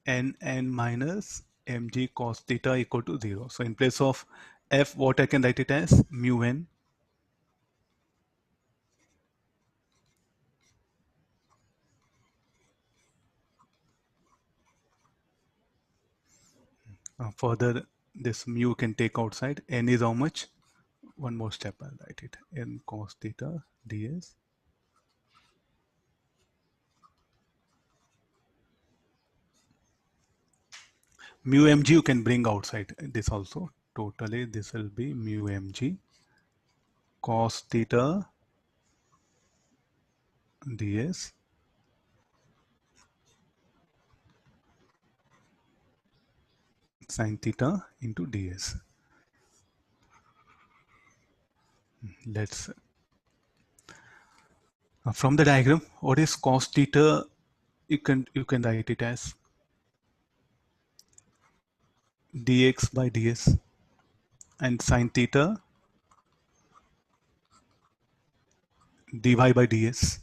n minus mg cos theta equal to 0. So in place of f, what I can write it as mu n further, this mu can take outside. N is how much? One more step, I'll write it. N cos theta ds. Mu mg you can bring outside this also. Totally, this will be mu mg cos theta ds sin theta into ds. Let's from the diagram, what is cos theta? You can write it as dx by ds, and sin theta dy by ds.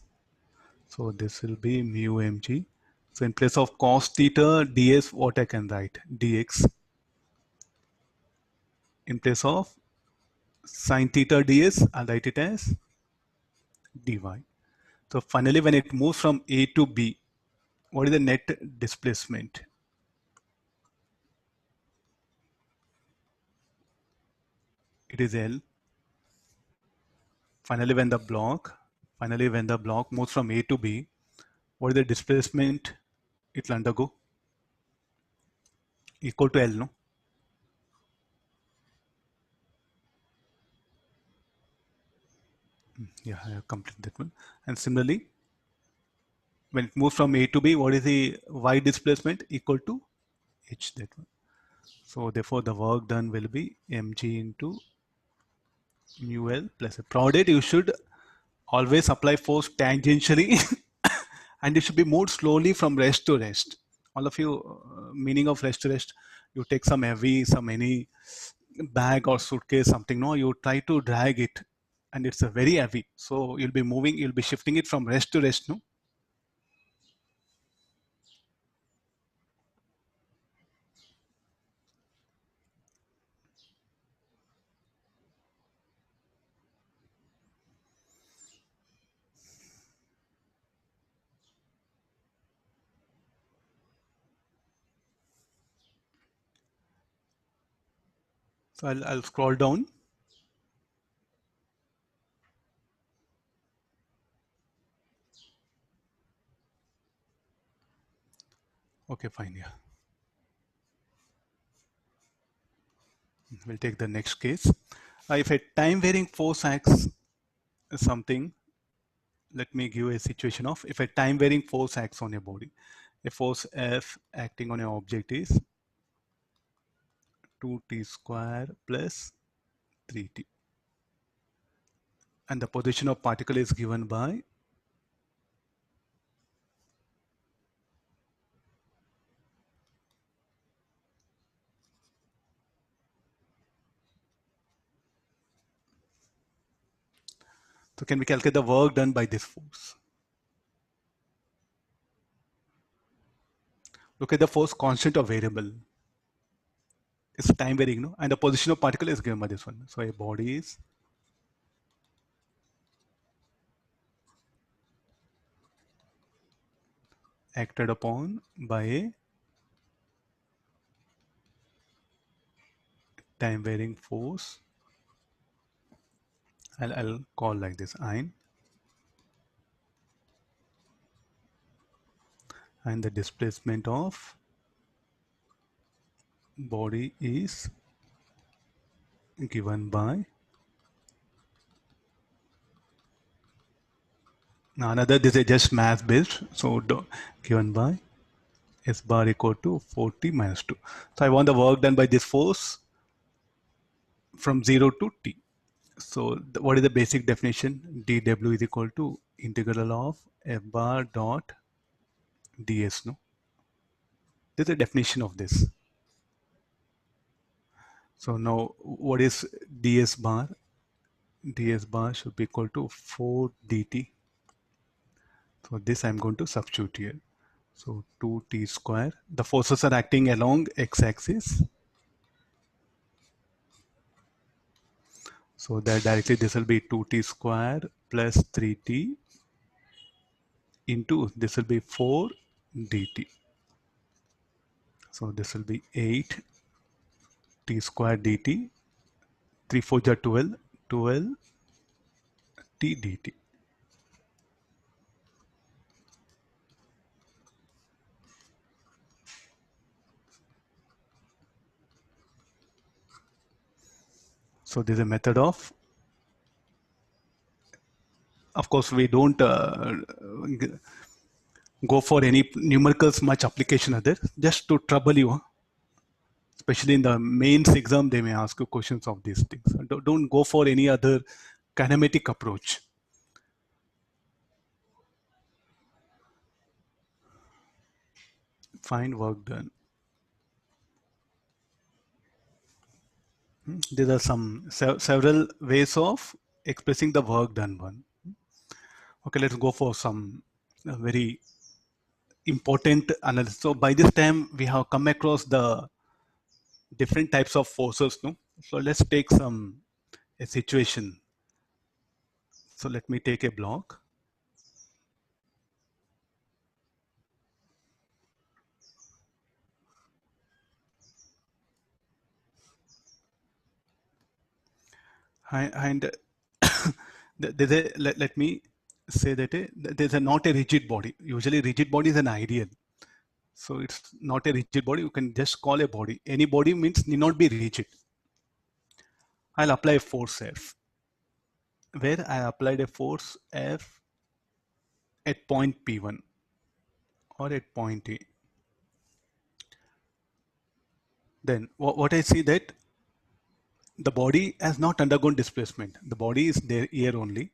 So this will be mu mg. So in place of cos theta ds, what I can write? Dx. In place of sin theta ds, I'll write it as dy. So finally, when it moves from A to B, what is the net displacement? It is L. Finally, when the block moves from A to B, what is the displacement it will undergo? Equal to L, no? Yeah, I have completed that one. And similarly, when it moves from A to B, what is the y displacement? Equal to h, that one. So therefore the work done will be mg into mu L plus, provided you should always apply force tangentially and it should be moved slowly from rest to rest. All of you, meaning of rest to rest, you take some heavy, some any bag or suitcase, something, no, you try to drag it and it's a very heavy. So you'll be moving, you'll be shifting it from rest to rest, no? So I'll scroll down. Okay, fine, yeah. We'll take the next case. If a time varying force acts something, let me give a situation of, if a time varying force acts on a body, a force F acting on an object is 2t square plus 3t. And the position of particle is given by so can we calculate the work done by this force? Look at the force constant or variable. It's time varying, no? And the position of particle is given by this one. So a body is acted upon by a time varying force. I'll call like this ein, and the displacement of body is given by, now another, this is just math based, so given by S bar equal to 4t minus 2. So I want the work done by this force from 0 to t. So what is the basic definition? dw is equal to integral of f bar dot ds, no? This is the definition of this. So now what is ds bar? ds bar should be equal to 4 dt. So this I'm going to substitute here. So 2t square. The forces are acting along x-axis. So that directly this will be 2t square plus 3t into this will be 4 dt. So this will be 8 t square dt. 3 4 are 12, 12 t dt. So this is a method of course we don't go for any numericals much application other, just to trouble you. Especially in the mains exam, they may ask you questions of these things. Don't go for any other kinematic approach. Find work done. There are some several ways of expressing the work done one. Okay, let's go for some very important analysis. So by this time we have come across the different types of forces, no? So let's take a situation. So let me take a block. And let me say that there's not a rigid body. Usually rigid body is an ideal. So it's not a rigid body. You can just call a body. Any body means need not be rigid. I'll apply a force F. where I applied a force F at point P1 or at point A. Then what I see that the body has not undergone displacement. The body is there here only.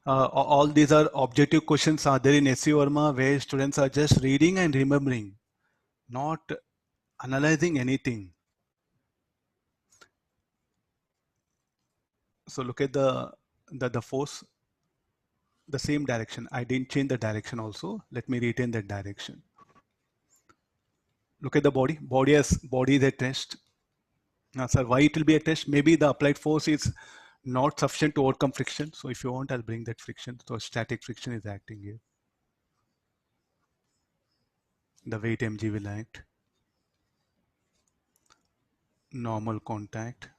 All these are objective questions are there in SC Verma where students are just reading and remembering, not analyzing anything. So look at the force, the same direction. I didn't change the direction also. Let me retain that direction. Look at the body. Body is a test. Now, sir, why it will be a test? Maybe the applied force is not sufficient to overcome friction. So if you want, I'll bring that friction. So static friction is acting here. The weight mg will act. Normal contact.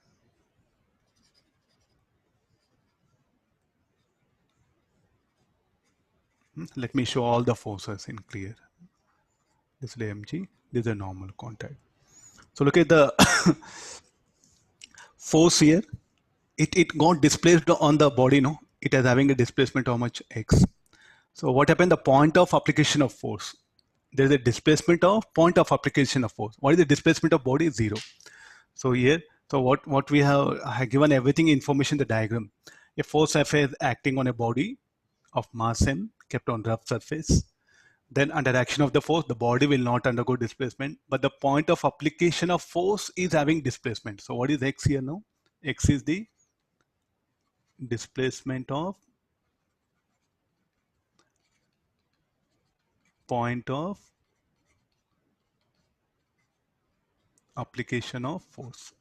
Let me show all the forces in clear. This is mg. This is a normal contact. So look at the force here. It got displaced on the body, no? It is having a displacement how much? X. So what happened? The point of application of force. There is a displacement of point of application of force. What is the displacement of body? 0. So here, so what we have, I have given everything information in the diagram. A force F is acting on a body of mass m kept on rough surface. Then under action of the force, the body will not undergo displacement, but the point of application of force is having displacement. So what is X here now? X is the displacement of point of application of force.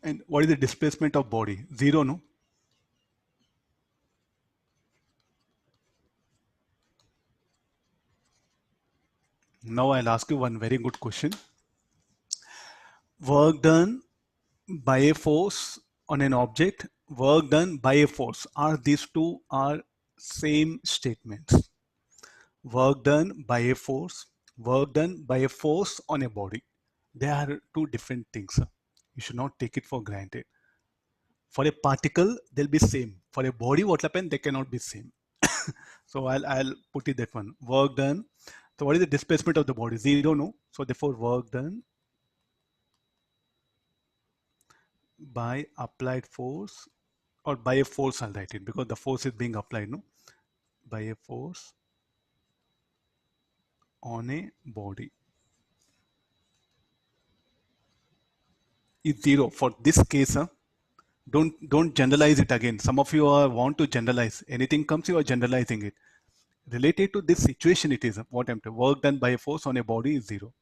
And what is the displacement of body? 0, no? Now I'll ask you one very good question. Work done by a force on an object, work done by a force. Are these two are same statements? Work done by a force, work done by a force on a body. They are two different things. You should not take it for granted. For a particle, they'll be same. For a body, what happened? They cannot be same. So I'll put it that one. Work done. So what is the displacement of the body? 0, no? So therefore, work done by applied force, or by a force, I'll write it because the force is being applied, no? By a force on a body is 0. For this case, don't generalize it again. Some of you want to generalize. Anything comes, you are generalizing it. Related to this situation, it is what I'm saying. Work done by a force on a body is 0.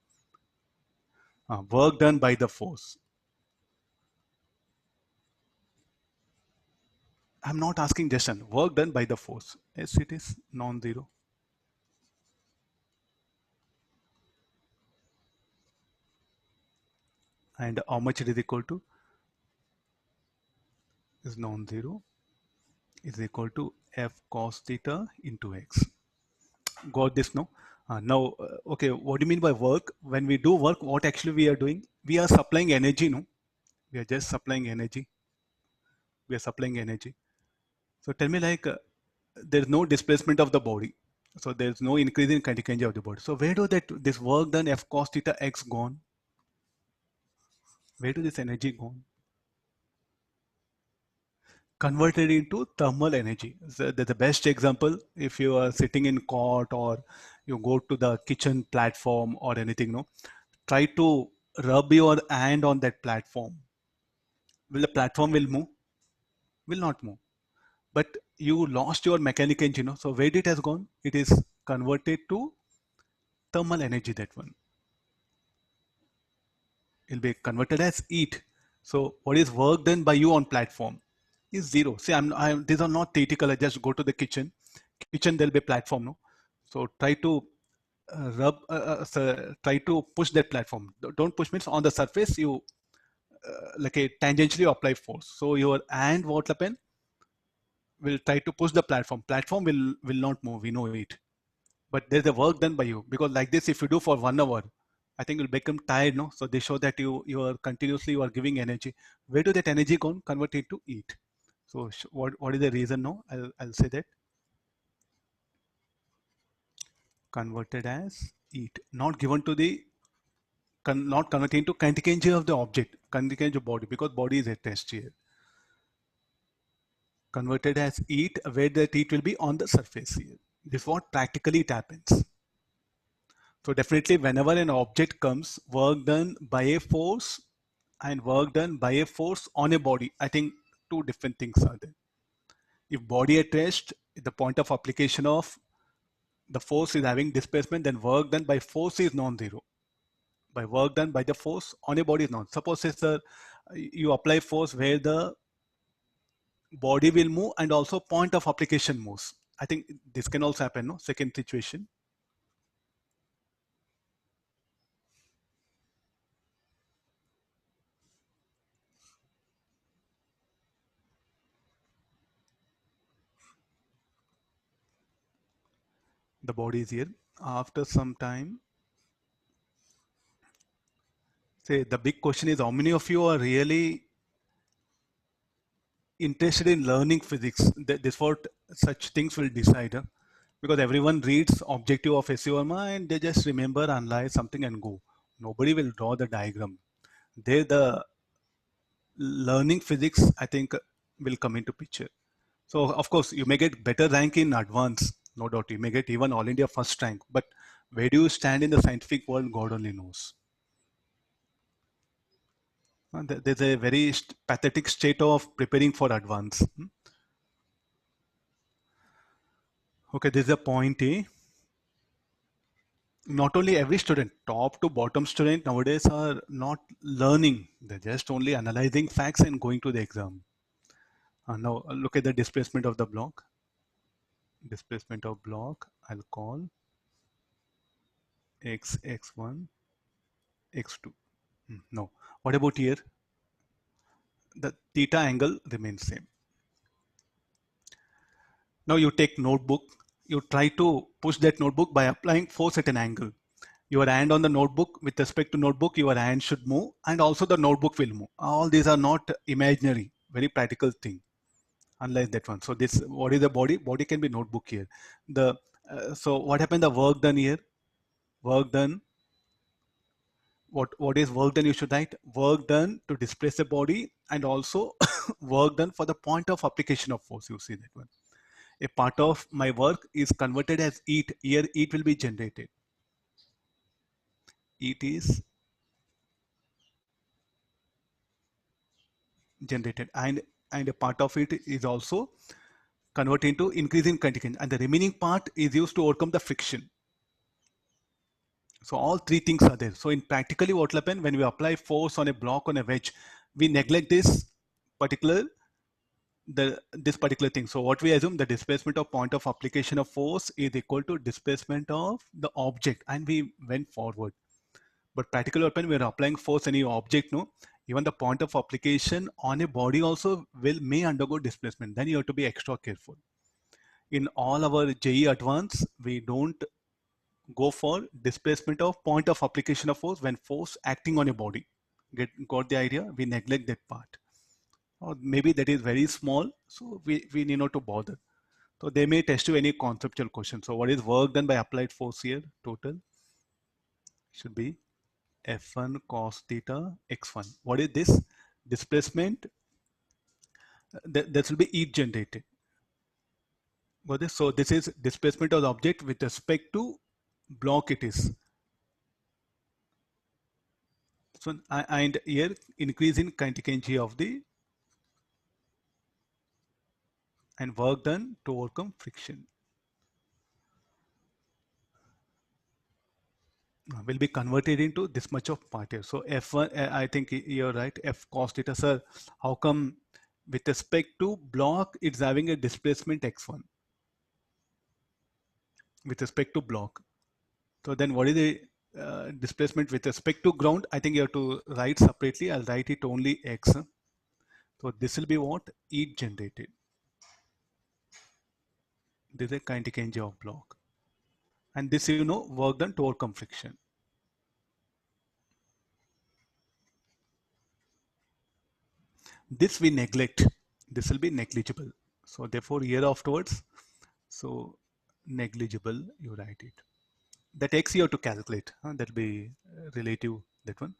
Work done by the force. I'm not asking just an work done by the force. Yes, it is non-zero. And how much it is equal to? Is non-zero. Is equal to f cos theta into x. Got this, no? Now, okay, what do you mean by work? When we do work, what actually we are doing? We are supplying energy, no? We are just supplying energy. We are supplying energy. So tell me, like, there's no displacement of the body. So there's no increase in kinetic energy of the body. So where do this work done f cos theta x gone? Where do this energy gone? Converted into thermal energy. So the best example, if you are sitting in court or you go to the kitchen platform or anything, no, try to rub your hand on that platform. Will the platform will move? Will not move. But you lost your mechanical energy, no? So where it has gone? It is converted to thermal energy, that one. It will be converted as heat. So what is work done by you on platform is 0. See, these are not theoretical. I just go to the kitchen. Kitchen, there'll be a platform, no? So try to try to push that platform. Don't push means on the surface, you like a tangentially apply force. So your hand, what happen? Will try to push the platform. Platform will not move. We know it. But there's a work done by you, because like this, if you do for 1 hour, I think you'll become tired, no? So they show that you are giving energy. Where do that energy go? Convert it to heat. So what is the reason? No, I'll say that converted as heat, not given to the not converted into kinetic energy of the object, kinetic energy of body, because body is at rest here. Converted as heat, where that heat will be on the surface here. This is what practically it happens. So definitely whenever an object comes, work done by a force and work done by a force on a body, I think two different things are there. If body at rest, the point of application of the force is having displacement, then work done by force is non-zero. By work done by the force on a body is non. Suppose you apply force where the body will move and also point of application moves. I think this can also happen, no? Second situation. The body is here. After some time, say the big question is how many of you are really interested in learning physics? This is what such things will decide. Huh? Because everyone reads objective of SUMA and they just remember, analyze something and go. Nobody will draw the diagram. There the learning physics, I think, will come into picture. So of course you may get better rank in advance, no doubt. You may get even all India first rank, but where do you stand in the scientific world, God only knows. There's a very pathetic state of preparing for advance. Okay, this is a point A. Not only every student, top to bottom student nowadays are not learning. They're just only analyzing facts and going to the exam. Now look at the displacement of the block. Displacement of block, I'll call x1, x2. No. What about here? The theta angle remains same. Now you take notebook. You try to push that notebook by applying force at an angle. Your hand on the notebook, with respect to notebook, your hand should move and also the notebook will move. All these are not imaginary, very practical thing. Unlike that one. So this, what is the body? Body can be notebook here. So what happened? The work done here, work done. What is work done? You should write work done to displace the body and also work done for the point of application of force. You see that one. A part of my work is converted as heat. Here heat will be generated. Heat is generated and a part of it is also converted into increasing contingent, and the remaining part is used to overcome the friction. So all three things are there. So in practically what will happen when we apply force on a block, on a wedge, we neglect this particular thing. So what we assume, the displacement of point of application of force is equal to displacement of the object, and we went forward. But practically what happen, we are applying force on any object, no? Even the point of application on a body also may undergo displacement. Then you have to be extra careful. In all our JEE Advance, we don't go for displacement of point of application of force when force acting on a body. Got the idea? We neglect that part. Or maybe that is very small, so we need not to bother. So they may test you any conceptual question. So what is work done by applied force here? Total should be F1 cos theta x1. What is this? Displacement. That will be heat generated. Got this? So this is displacement of the object with respect to block it is. So and here increase in kinetic energy of the and work done to overcome friction will be converted into this much of part here. So F1, I think you're right, F cos theta, sir. How come with respect to block, it's having a displacement x1 with respect to block? So then what is the displacement with respect to ground? I think you have to write separately. I'll write it only x. So this will be what? Heat generated. This is a kinetic energy of block. And this, you know, work done to overcome friction. This we neglect. This will be negligible. So therefore here afterwards, so negligible, you write it. That x you have to calculate. That will be relative, that one.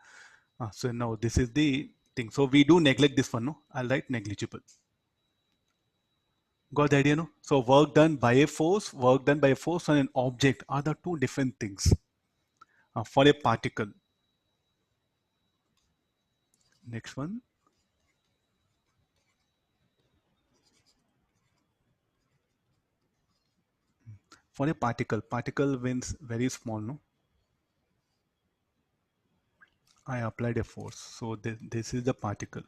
So now this is the thing. So we do neglect this one. No, I'll write negligible. Got the idea? No. So work done by a force, work done by a force on an object are the two different things. For a particle. Next one. For a particle means very small, no? I applied a force. So this is the particle.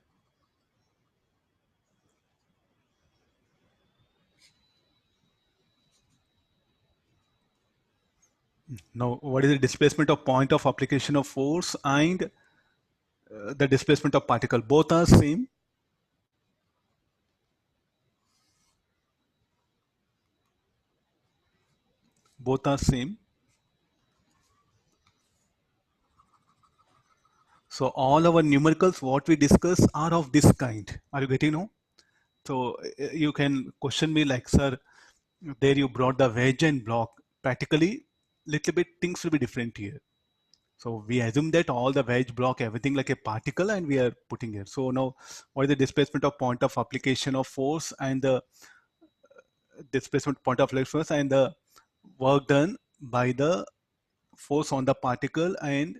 Now, what is the displacement of point of application of force and the displacement of particle? Both are same. Both are same. So all our numericals, what we discuss, are of this kind. Are you getting now? So you can question me like, sir, there you brought the wedge and block. Practically, little bit things will be different here. So we assume that all the wedge block, everything like a particle, and we are putting here. So now, what is the displacement of point of application of force and the displacement point of force and the work done by the force on the particle and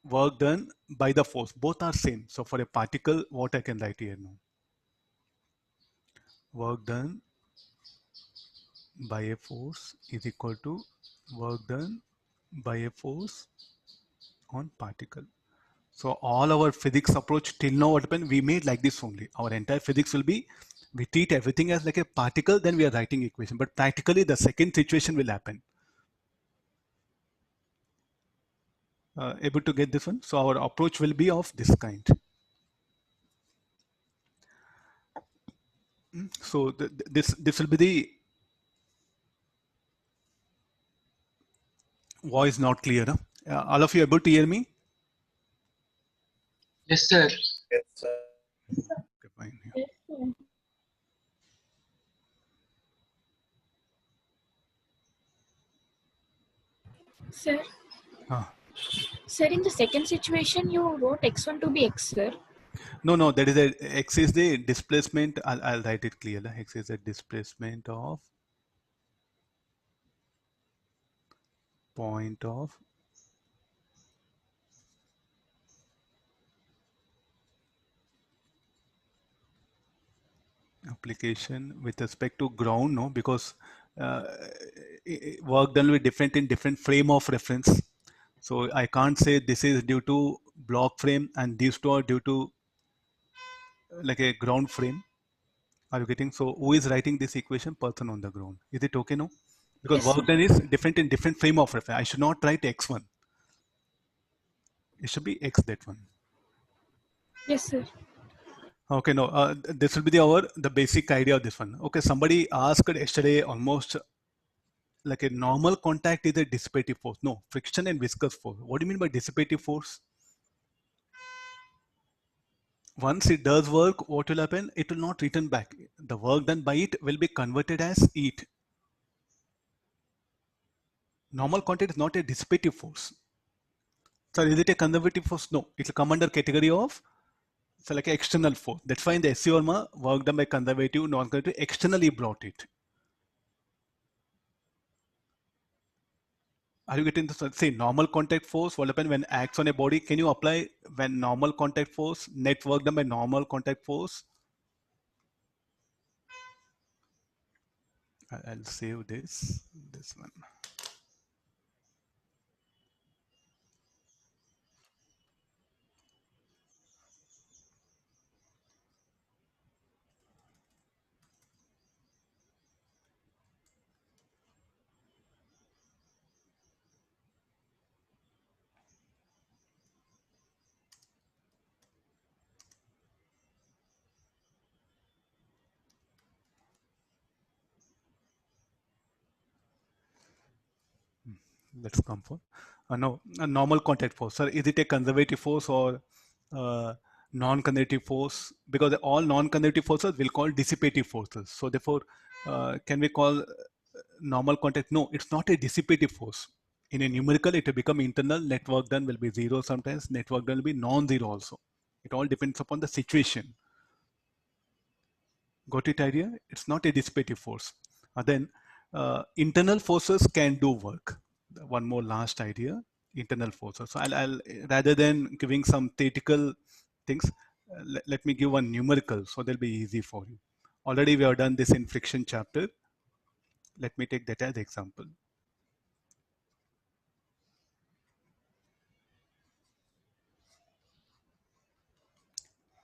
work done by the force? Both are same. So for a particle, what I can write here now? Work done by a force is equal to work done by a force on particle. So all our physics approach till now, what happened, we made like this only. Our entire physics will be, we treat everything as like a particle, then we are writing equation. But practically the second situation will happen. Able to get this one? So our approach will be of this kind. So this will be the voice not clear. Huh? All of you able to hear me? Yes, sir. Okay, fine. Yeah. Sir, sir, in the second situation, you wrote x1 to be x, sir. No, that is a x is the displacement. I'll write it clearly. X is the displacement of point of application with respect to ground, no, because work done will be different in different frame of reference. So I can't say this is due to block frame and these two are due to like a ground frame. Are you getting? So who is writing this equation? Person on the ground. Is it okay now? Because Yes, work sir. done is different in different frame of reference. I should not write x1. It should be x, that one. Yes, sir. Okay, no, this will be the basic idea of this one. Okay, somebody asked yesterday almost like a normal contact is a dissipative force. No, friction and viscous force. What do you mean by dissipative force? Once it does work, what will happen? It will not return back. The work done by it will be converted as heat. Normal contact is not a dissipative force. So is it a conservative force? No, it will come under category of, so like an external force. That's why in the SC work done by conservative, non-conservative, externally brought it. Are you getting this? Say normal contact force, what happens when acts on a body? Can you apply when normal contact force, net work done by normal contact force? I'll save this one. Let's come for no, a normal contact force. Sir, is it a conservative force or non-conservative force, because all non-conservative forces will call dissipative forces. So therefore, can we call normal contact? No, it's not a dissipative force. In a numerical, it will become internal. Net work done will be 0 sometimes. Net work done will be non-zero also. It all depends upon the situation. Got it idea? It's not a dissipative force. Then internal forces can do work. One more last idea, internal forces. So I'll rather than giving some theoretical things, let me give one numerical so they'll be easy for you. Already we have done this in friction chapter. Let me take that as example.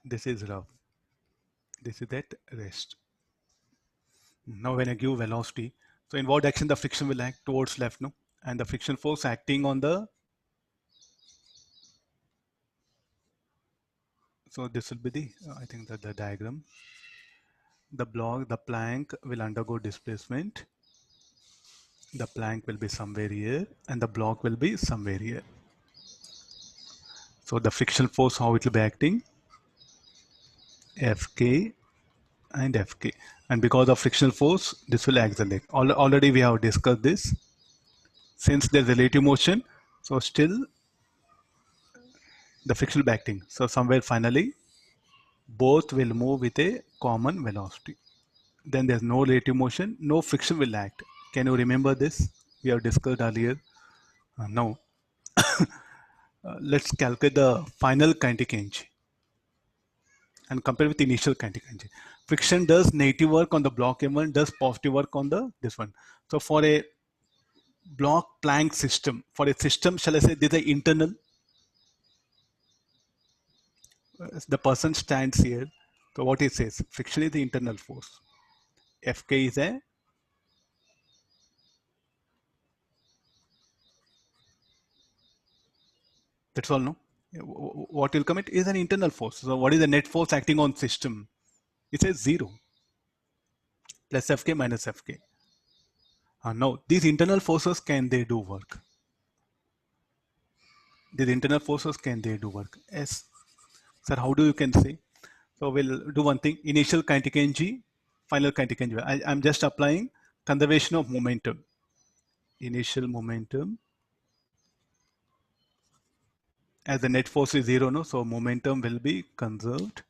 This is rough. This is at rest. Now when I give velocity, so in what direction the friction will act? Towards left, no? And the friction force acting on the, so this will be the, I think that the diagram. The block, the plank will undergo displacement. The plank will be somewhere here and the block will be somewhere here. So the friction force, how it will be acting? Fk and Fk. And because of frictional force, this will accelerate. Already we have discussed this. Since there's relative motion, so still the friction will be acting. So somewhere finally, both will move with a common velocity. Then there's no relative motion, no friction will act. Can you remember this? We have discussed earlier. Now, let's calculate the final kinetic energy and compare with initial kinetic energy. Friction does negative work on the block M1, does positive work on the this one. So for a block plank system, for a system, shall I say, this is the internal. The person stands here. So what it says, friction is the internal force. Fk is a, that's all, no? What will come? It is an internal force. So what is the net force acting on system? It says 0 plus Fk minus Fk. Now these internal forces, can they do work? These internal forces, can they do work? Yes. Sir, how do you can say? So we'll do one thing, initial kinetic energy, final kinetic energy. I'm just applying conservation of momentum. Initial momentum, as the net force is 0, no? So momentum will be conserved.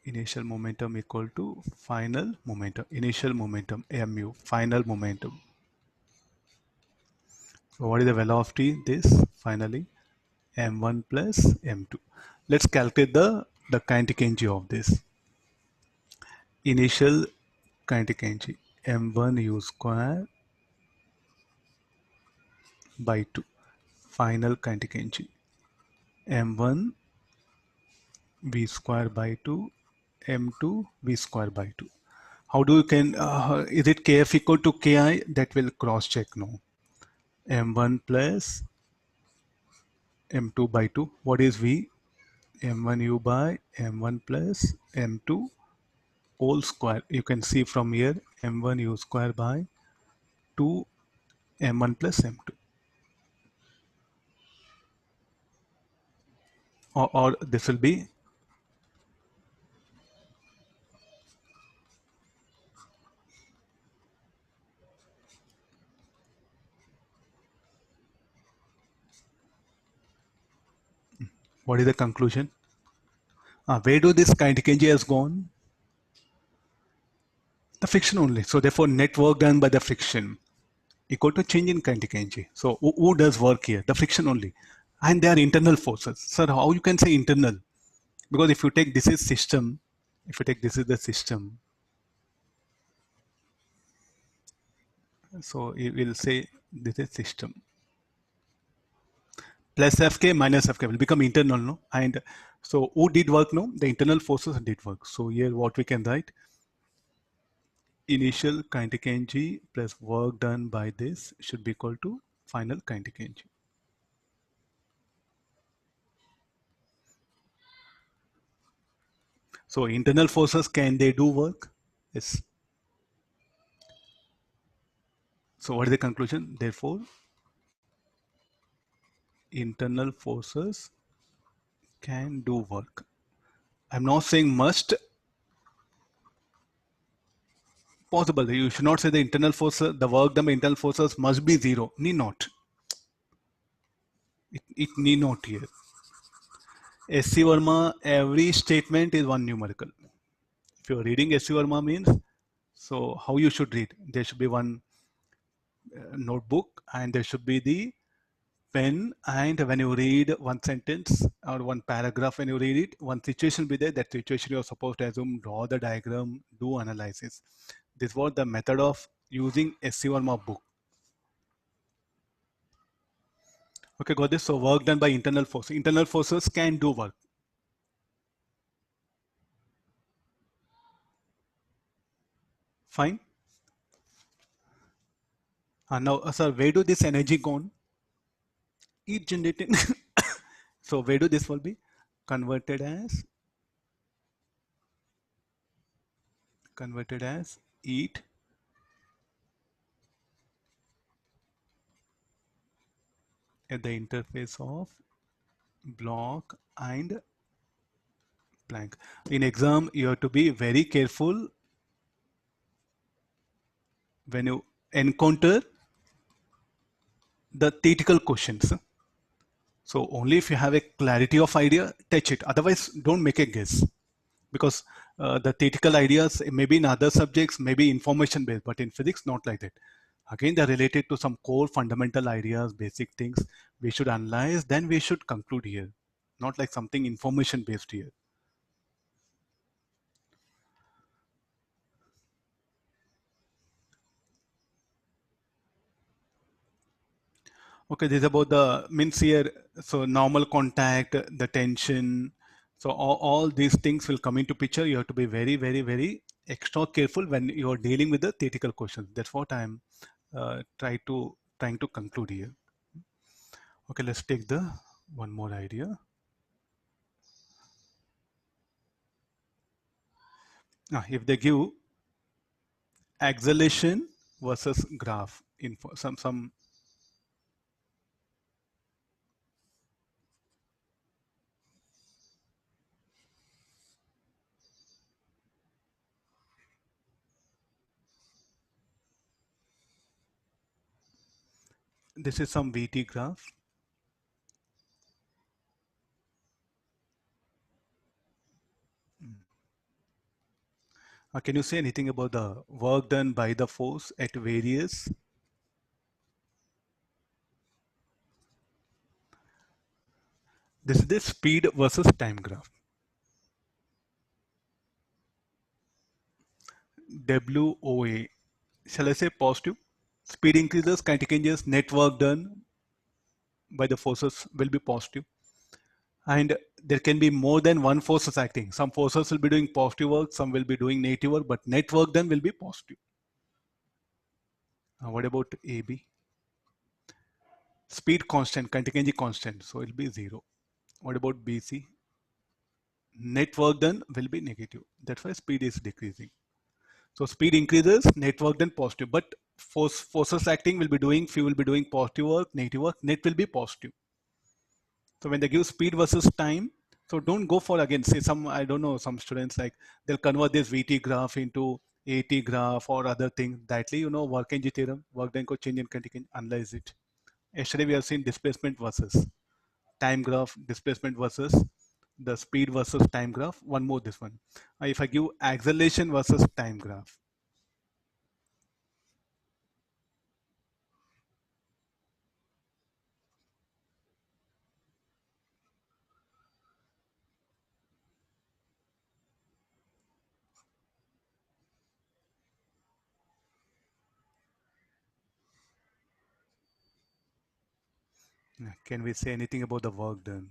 Initial momentum equal to final momentum. Initial momentum, mu, final momentum. So what is the velocity? This finally m1 plus m2. Let's calculate the kinetic energy of this. Initial kinetic energy m1 u square by 2. Final kinetic energy m1 v square by 2, m2 v square by 2. How do you can, is it kf equal to ki? That will cross check, no. m1 plus m2 by 2. What is v? m1 u by m1 plus m2 whole square. You can see from here m1 u square by 2 m1 plus m2. Or this will be, what is the conclusion? Where do this kinetic energy has gone? The friction only. So therefore net work done by the friction equal to change in kinetic energy. So who does work here? The friction only. And they are internal forces. Sir, how you can say internal? Because if you take this is system, if you take this is the system, so you will say this is system. Plus Fk minus Fk will become internal, no? And so who did work, no? The internal forces did work. So here what we can write, initial kinetic energy plus work done by this should be equal to final kinetic energy. So internal forces, can they do work? Yes. So what is the conclusion? Therefore, internal forces can do work. I'm not saying must. Possible. You should not say the internal forces, the work done by internal forces must be zero. Need not. It need not here. S.C. Verma, every statement is one numerical. If you're reading S.C. Verma means, so how you should read? There should be one notebook and there should be the pen, and when you read one sentence or one paragraph, when you read it, one situation will be there. That situation you're supposed to assume, draw the diagram, do analysis. This was the method of using SC Verma book. Okay, got this? So work done by internal forces. Internal forces can do work. Fine. Now, sir, where do this energy gone? Heat generating. So where do this will be converted as heat at the interface of block and plank. In exam, you have to be very careful when you encounter the theoretical questions. So only if you have a clarity of idea, touch it. Otherwise, don't make a guess, because the theoretical ideas maybe in other subjects may be information based, but in physics, not like that. Again, they're related to some core fundamental ideas, basic things we should analyze, then we should conclude here, not like something information based here. Okay, this is about the means here. So normal contact, the tension. So all these things will come into picture. You have to be very, very, very extra careful when you are dealing with the theoretical questions. That's what I'm trying to conclude here. Okay, let's take the one more idea. Now, if they give acceleration versus graph in some this is some VT graph. Can you say anything about the work done by the force at various? This is the speed versus time graph. WOA, shall I say positive? Speed increases, kinetic changes, net work done by the forces will be positive. And there can be more than one forces acting. Some forces will be doing positive work, some will be doing negative work, but net work done will be positive. What about AB? Speed constant, kinetic energy constant, so it will be 0. What about BC? Net work done will be negative. That's why speed is decreasing. So speed increases, net work done positive, but forces acting will be doing, few will be doing positive work, negative work, net will be positive. So when they give speed versus time, so don't go for, again, say some, I don't know, some students like they'll convert this VT graph into AT graph or other thing. Thatly, work energy theorem, work done ko change in kinetic energy, analyze it. Yesterday we have seen displacement versus time graph, displacement versus the speed versus time graph. One more, this one. If I give acceleration versus time graph. Can we say anything about the work done?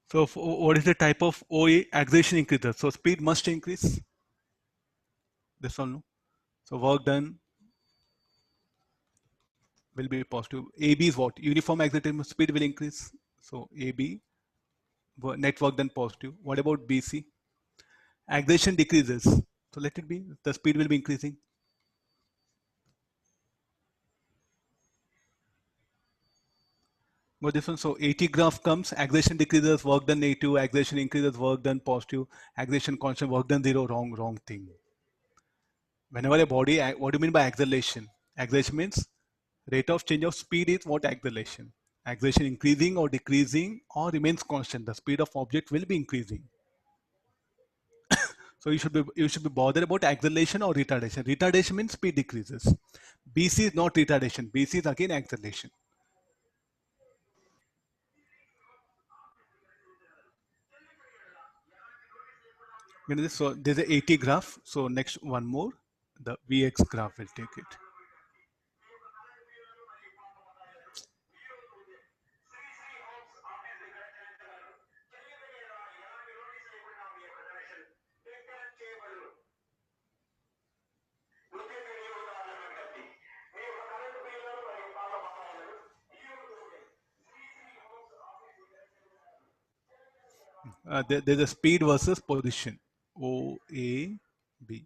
So what is the type of OA? Acceleration increases. So speed must increase. This one, no? So work done will be positive. AB is what? Uniform acceleration speed will increase. So AB, net work done positive. What about BC? Acceleration decreases. So let it be, the speed will be increasing. What difference? So AT graph comes, acceleration decreases, work done negative, acceleration increases, work done positive, acceleration constant, work done zero, wrong thing. Whenever a body, what do you mean by acceleration? Acceleration means rate of change of speed is what acceleration. Acceleration increasing or decreasing or remains constant. The speed of object will be increasing. So you should be bothered about acceleration or retardation. Retardation means speed decreases. BC is not retardation. BC is again acceleration. So there's a AT graph. So next one more, the VX graph will take it. There's a speed versus position. O, A, B.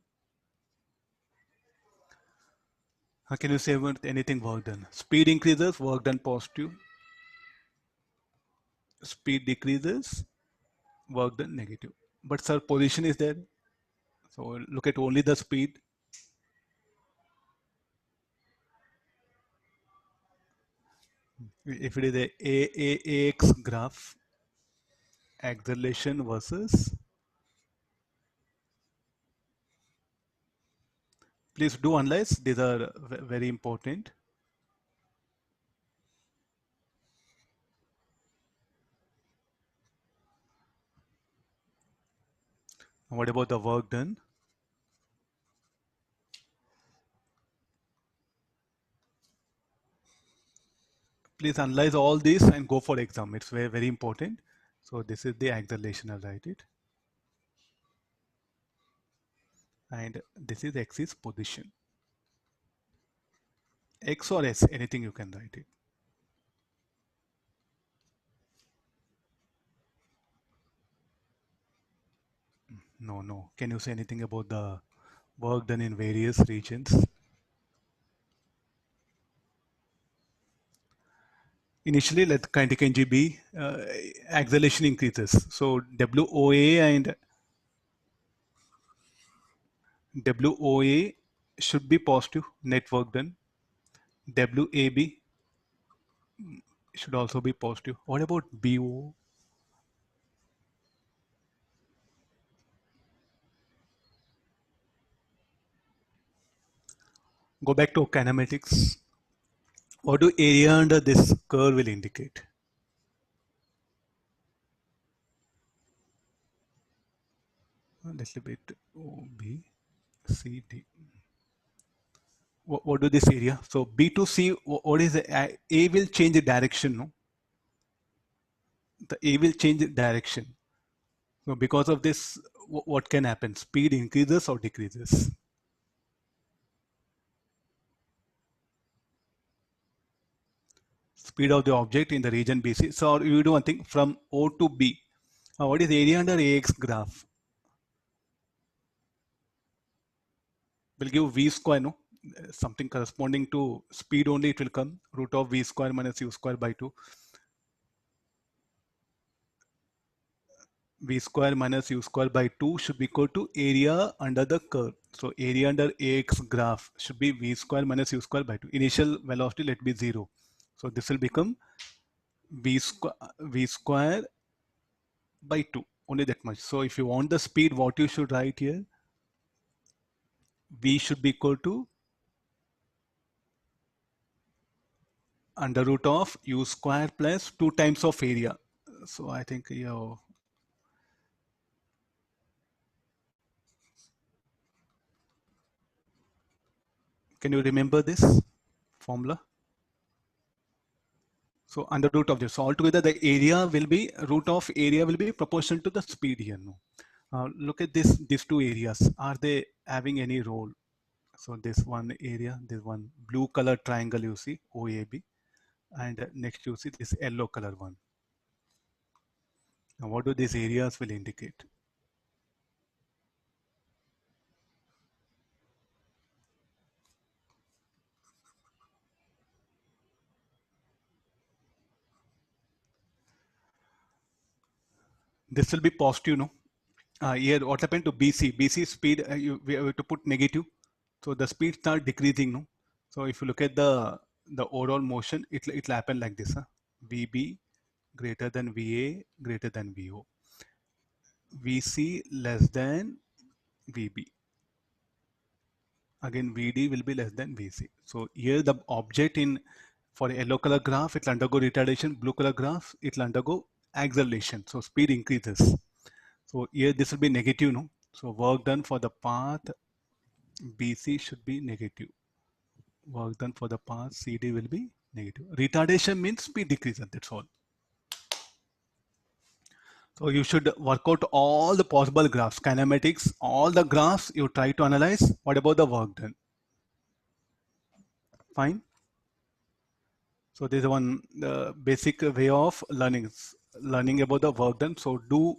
How can you say anything work done? Speed increases, work done positive. Speed decreases, work done negative. But sir, position is there. So look at only the speed. If it is a AX graph, acceleration versus, please do analyze. These are very important. What about the work done? Please analyze all this and go for exam. It's very important. So this is the acceleration. I'll write it. And this is X is position. X or S, anything you can write it. No. Can you say anything about the work done in various regions? Initially, let kinetic energy be, acceleration increases. So WOA and WOA should be positive, net work done. WAB should also be positive. What about BO? Go back to kinematics. What do area under this curve will indicate? A little bit OB, CD. What do this area? So B to C, what is the, A will change the direction, no? The A will change the direction. So because of this, what can happen? Speed increases or decreases? Speed of the object in the region BC. So you do one thing from O to B. What is area under AX graph? Will give V square, no? Something corresponding to speed only, it will come. Root of V square minus U square by 2. V square minus U square by 2 should be equal to area under the curve. So area under AX graph should be V square minus U square by 2. Initial velocity let be 0. So this will become V square by 2, only that much. So if you want the speed, what you should write here? V should be equal to under root of U square plus 2 times of area. So I think, can you remember this formula? So under root of this, so altogether the area will be, root of area will be proportional to the speed here. No? Look at these two areas. Are they having any role? So this one area, this one blue color triangle you see, OAB, and next you see this yellow color one. Now what do these areas will indicate? This will be positive, no? Here what happened to BC? BC speed, we have to put negative. So the speed start decreasing, no? So if you look at the overall motion, it'll happen like this, huh? VB greater than VA greater than VO. VC less than VB. Again, VD will be less than VC. So here the object for a yellow color graph, it will undergo retardation. Blue color graph, it will undergo acceleration. So speed increases. So here this will be negative, no? So work done for the path BC should be negative. Work done for the path CD will be negative. Retardation means speed decreases, that's all. So you should work out all the possible graphs, kinematics, all the graphs you try to analyze. What about the work done? Fine. So this is one basic way of learning about the work done. So do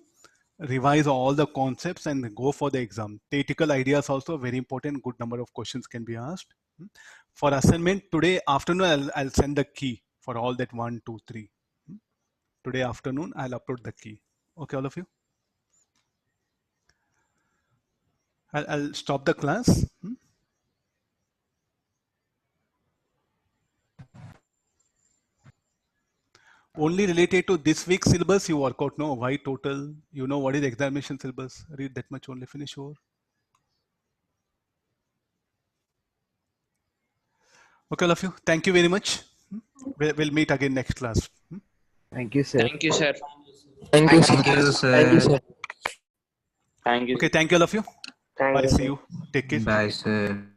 revise all the concepts and go for the exam. Theoretical ideas also very important. Good number of questions can be asked. For assignment today afternoon, I'll send the key for all that 1, 2, 3. Today afternoon, I'll upload the key. Okay, all of you. I'll stop the class. Only related to this week's syllabus, you work out, no? Why total? You know what is examination syllabus? Read that much only, finish over. Okay, all of you. Thank you very much. We'll meet again next class. Thank you, sir. Thank you, sir. Thank you, sir. Thank you, sir. Thank you, sir. Thank you. Okay, thank you all of you. Thank Bye, you, see sir. you. Take care. Bye, sir.